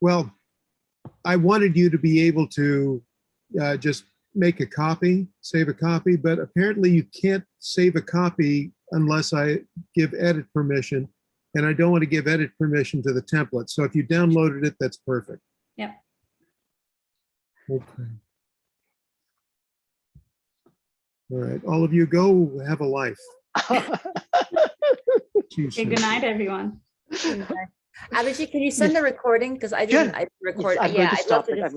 [SPEAKER 4] well, I wanted you to be able to just make a copy, save a copy, but apparently you can't save a copy unless I give edit permission, and I don't want to give edit permission to the template. So if you downloaded it, that's perfect.
[SPEAKER 7] Yeah.
[SPEAKER 4] Okay. All right, all of you go have a life.
[SPEAKER 7] Okay, good night, everyone.
[SPEAKER 5] Abhijit, can you send the recording? Because I didn't record.
[SPEAKER 1] Yes, I'm
[SPEAKER 5] Yeah,
[SPEAKER 1] going to
[SPEAKER 5] I'd love
[SPEAKER 1] stop
[SPEAKER 5] to
[SPEAKER 1] it.
[SPEAKER 5] discuss